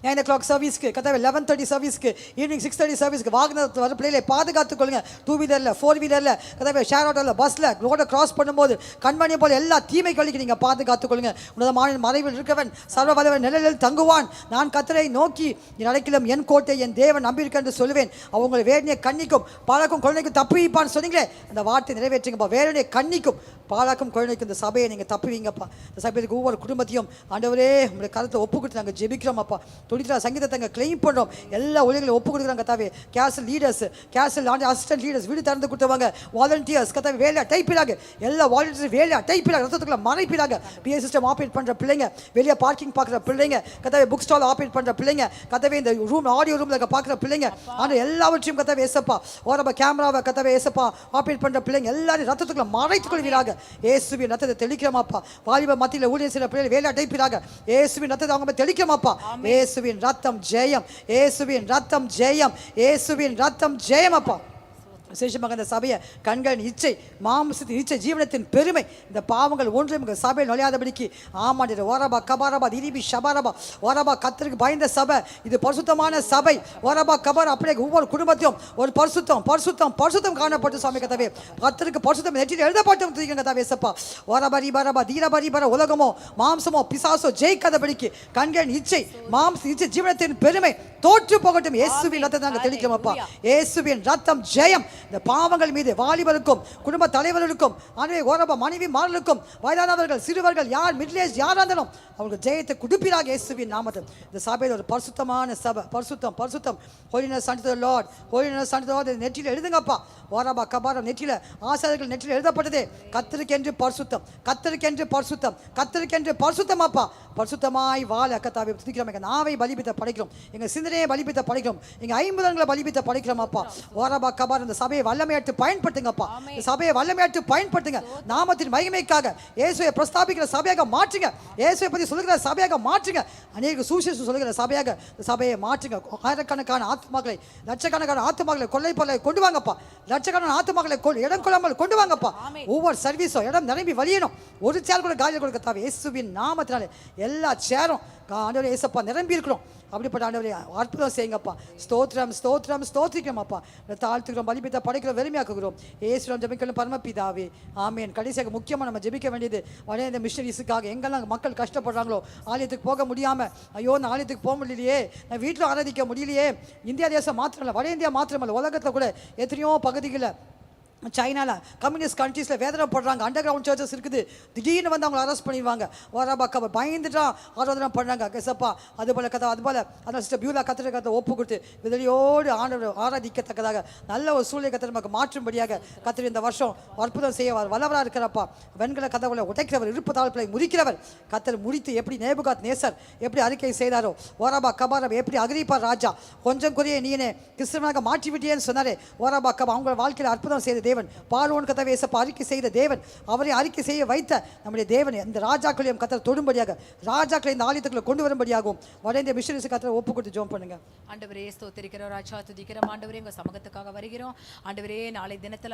9 o'clock சர்வீஸ்க்கு, கத்தாவே 11:30 சர்வீஸ்க்கு, ஈவினிங் 6:30 சர்வீஸ்க்கு வாகனத்தில் வர பிள்ளைகளை பாதுகாத்துக் கொள்ளுங்க. 2 வீலரில் 4 வீலரில் கத்தாவே ஷேர் ஆட்டோவில் பஸ்ஸில் ரோடை கிராஸ் பண்ணும்போது கண்மணியை போல எல்லா தீமை கழிக்கு நீங்கள் பாதுகாத்துக் கொள்ளுங்க. உன்னதமான மறைவில் இருக்கவன் சர்வ வல்லவன் நிழலில் தங்குவான். நான் கர்த்தரை நோக்கி நடக்கிலும் என் கோட்டை என் தேவன் நம்பியிருக்க என்று சொல்லுவேன். அவங்களை வேடனையை கண்ணிக்கும் பாலாக்கும் குழந்தைக்கும் தப்புவிப்பான்னு சொன்னீங்களே, அந்த வார்த்தை நிறைவேற்றுங்கப்பா. வேடனையை கண்ணிக்கும் பாலாக்கும் குழந்தைக்கும் இந்த சபையை நீங்கள் தப்புவீங்கப்பா. இந்த சபைக்கு ஒவ்வொரு குடும்பத்தையும் ஆண்டவரே உங்களுடைய கருத்தை ஒப்பு கொடுத்து நாங்கள் ஜெபிக்கிறோம்ப்பா. துடிக்கிற சங்கீதத்தை நாங்கள் கிளைம் பண்ணுறோம். எல்லா ஊழியர்களும் ஒப்பு கொடுக்குறாங்க கத்தாவே. கேசல் லீடர்ஸ், கேசல் அசிஸ்டன்ட் லீடர்ஸ் வீடு திறந்து கொடுத்தவங்க, வாலண்டியர்ஸ் கத்தாவே வேலையா டைப்பிடாங்க. எல்லா வாலண்டியர்ஸ் வேலையா டைப்பிடாங்க, ரத்தத்துக்குள்ள மறைப்பிடாங்க. பிஏ சிஸ்டம் ஆப்ரேட் பண்ணுற பிள்ளைங்க, வெளியே பார்க்கிங் பார்க்குற பிள்ளைங்க, கத்தாவே புக் ஸ்டால் ஆப்ரேட் பண்ணுற பிள்ளைங்க, கத்தாவே இந்த ரூம் ஆடியோ ரூமில் பார்க்குற பிள்ளைங்க, ஆனால் எல்லாவற்றையும் கத்தாவே ஏசப்பா. ஓரப்பா கேமராவை கத்தாவே ஏசப்பா ஆப்ரேட் பண்ணுற பிள்ளைங்க எல்லாரும் ரத்தத்துக்குள்ள மறைத்துக் கொள்வீராக. இயேசுவின் ரத்தத்தை தெளிக்கிறோமாப்பா. வாலிப மத்தியில் ஊழியர் செய்கிற பிள்ளைகள் வேலையா டைப்பிடாங்க. இயேசுவின் ரத்தத்தை அவங்க தெளிக்கிறோமாப்பா. இயேசுவின் ரத்தம் ஜெயம், இயேசுவின் ரத்தம் ஜெயம், இயேசுவின் ரத்தம் ஜெயம் அப்பா. விசேஷமாக இந்த சபையை கண்களின் இச்சை, மாம்சத்தின் இச்சை, ஜீவனத்தின் பெருமை, இந்த பாவங்கள் ஒன்றும் சபையில் நுழையாதபடிக்கு ஆமாண்டிற ஓரபா கபாரபா திரிபி ஷபாரபா. ஓரபா கத்தருக்கு பயந்த சபை, இது பரிசுத்தமான சபை. ஓரபா கபார் அப்படியே ஒவ்வொரு குடும்பத்தையும் ஒரு பரிசுத்தம் பரிசுத்தம் பரிசுத்தம் காணப்பட்டு சாமி கத்தாவே. கத்தருக்கு பரிசுத்தம் நெற்றியில் எழுதப்பட்டும் துதிக்க கத்தாவே சப்பா. ஓரபரி பரபா தீரபரி பர உலகமோ மாம்சமோ பிசாசோ ஜெயிக்காதபடிக்கு கண்களின் இச்சை, மாம்ச இச்சை, ஜீவனத்தின் பெருமை தோற்று போகட்டும். இயேசுவின் ரத்தத்தை நாங்கள் தெளிக்கிறோம் அப்பா. இயேசுவின் ரத்தம் ஜெயம். இந்த பாவங்கள் மீது வாலிபருக்கும் குடும்ப தலைவர்களுக்கும் ஆண்டவரே ஓரபா மனைவிமார்களுக்கும் வயதானவர்கள் சிறுவர்கள் யார் மிட்லேஜ் யாராக இருந்தாலும் அவங்களுக்கு ஜெயத்தை கொடுப்பீராக இயேசுவின் நாமத்தில். இந்த சபையில் ஒரு பரிசுத்தமான சபை, பரிசுத்தம் பரிசுத்தம், holiness and the Lord, holiness and the Lord நெற்றியில் எழுதுங்கப்பா. ஓரபா கபாரம் நெற்றியில் ஆசாரியர்கள் நெற்றியில் எழுதப்பட்டதே கர்த்தருக்கென்று பரிசுத்தம், கர்த்தருக்கென்று பரிசுத்தம், கர்த்தருக்கென்று பரிசுத்தமாப்பா. பரிசுத்தமாய் வாழ கர்த்தாவை துதிக்கிறோம். எங்கள் நாவை பலிபித்த படைக்கிறோம், எங்கள் சிந்தனையை பலிபித்த படைக்கிறோம், எங்கள் ஐம்பதங்களை பலிபித்த படைக்கிறோமாப்பா. ஓரபா கபார் இந்த சபையை வல்லமையாட்டு பயன்படுத்துங்கப்பா. இந்த சபையை வல்லமையாட்டு பயன்படுத்துங்க. நாமத்தின் மகிமைக்காக இயேசுவை பிரஸ்தாபிக்கிற சபையாக மாற்றுங்க. இயேசுவை பற்றி சொல்லுகிற சபையாக மாற்றுங்க. அநேக சுவிசேஷம் சொல்லுகிற சபையாக இந்த சபையை மாற்றுங்க. ஆயிரக்கணக்கான ஆத்மாக்களை, லட்சக்கணக்கான ஆத்மாக்களை கொள்ளை பொருளை கொண்டு வாங்கப்பா. லட்சக்கணக்கான ஆத்மாக்களை இடம் கொள்ளாமல் கொண்டு வாங்கப்பா. ஒவ்வொரு சர்வீஸும் இடம் நிரம்பி வழியணும். ஒரு சேர் கூட காலியில் கொடுக்க தேவை. இயேசுவின் நாமத்தினாலே எல்லா சேரும் ஆண்டவரே இயேசப்பா நிரம்பி இருக்கிறோம். அப்படிப்பட்ட ஆண்டவரே அற்புதம் செய்யுங்கப்பா. ஸ்தோத்திரம் ஸ்தோத்திரம் ஸ்தோத்திரிக்கிறோம்ப்பா. தாழ்த்துக்கிறோம், பலிபித்த படைக்கிறோம், வெறுமையாக்குகிறோம். இயேசுவின் ஜெபிக்கணும் பரமபிதாவே, ஆமேன். கடைசியாக முக்கியமாக நம்ம ஜெபிக்க வேண்டியது வடைய இந்த மிஷனரிஸுக்காக. எங்கெல்லாம் மக்கள் கஷ்டப்படுறாங்களோ, ஆலயத்துக்கு போக முடியாமல், ஐயோ நான் ஆலயத்துக்கு போக முடியலையே, நான் வீட்டில் ஆராதிக்க முடியலையே. இந்தியா தேசம் மாத்திரமல்ல, வட இந்தியா மாத்திரமல்ல, உலகத்தில் கூட எத்தனையோ பகுதிகளில் சைனாவில் கம்யூனிஸ்ட் கண்ட்ரீஸில் வேதனைப்படுறாங்க. அண்டர் கிரவுண்ட் சர்ச்சஸ் இருக்குது. திடீர்னு வந்து அவங்களை அரெஸ்ட் பண்ணிடுவாங்க. ஓராபாக்க பயந்துட்டா ஆராதனை பண்ணுறாங்க. கெசப்பா அதுபோல் கதை அதுபோல் அதனால் சிஸ்டர் பியூலா கத்திர கதை ஒப்பு கொடுத்து விதலியோடு ஆராதிக்கத்தக்கதாக நல்ல ஒரு சூழ்நிலை கத்திர நமக்கு மாற்றும்படியாக கத்திர இந்த வருஷம் அற்புதம் செய்யவார் வல்லவராக இருக்கிறப்பா. வெண்கல கதவுகளை உடைக்கிறவர், இருப்பு தாழ்ப்பிலை முறிக்கிறவர் கத்தர் முடித்து எப்படி நேபுகாத் நேசர் எப்படி அறிக்கை செய்தாரோ, ஓராபா கபாரம் எப்படி அகிரிப்பா ராஜா கொஞ்சம் குறைய நீனே கிறிஸ்தவனாக மாற்றி விட்டியேன்னு சொன்னாரே. ஓராபா கபா அவங்க வாழ்க்கையில் அற்புதம் செய்த தேவன், பார்வோன் கதவை அறிக்கை செய்த தேவன், அவரை அறிக்கை செய்ய வைத்த நம்முடைய தேவன் இந்த ராஜாக்களையும் கத்தர் தொடும்படியாக, ராஜாக்களை இந்த ஆலயத்துக்குள்ள கொண்டு வரும்படியாகவும் வட இந்திய மிஷனரிஸ் கத்தரை ஒப்பு கொடுத்து ஜெபம் பண்ணுங்க. ஆண்டவரே ஸ்தோத்திரிக்கிறோம் ராஜா, துதிக்கிறோம் ஆண்டவரே, உங்க சமூகத்துக்காக வருகிறோம் ஆண்டவரே. நாளை தினத்துல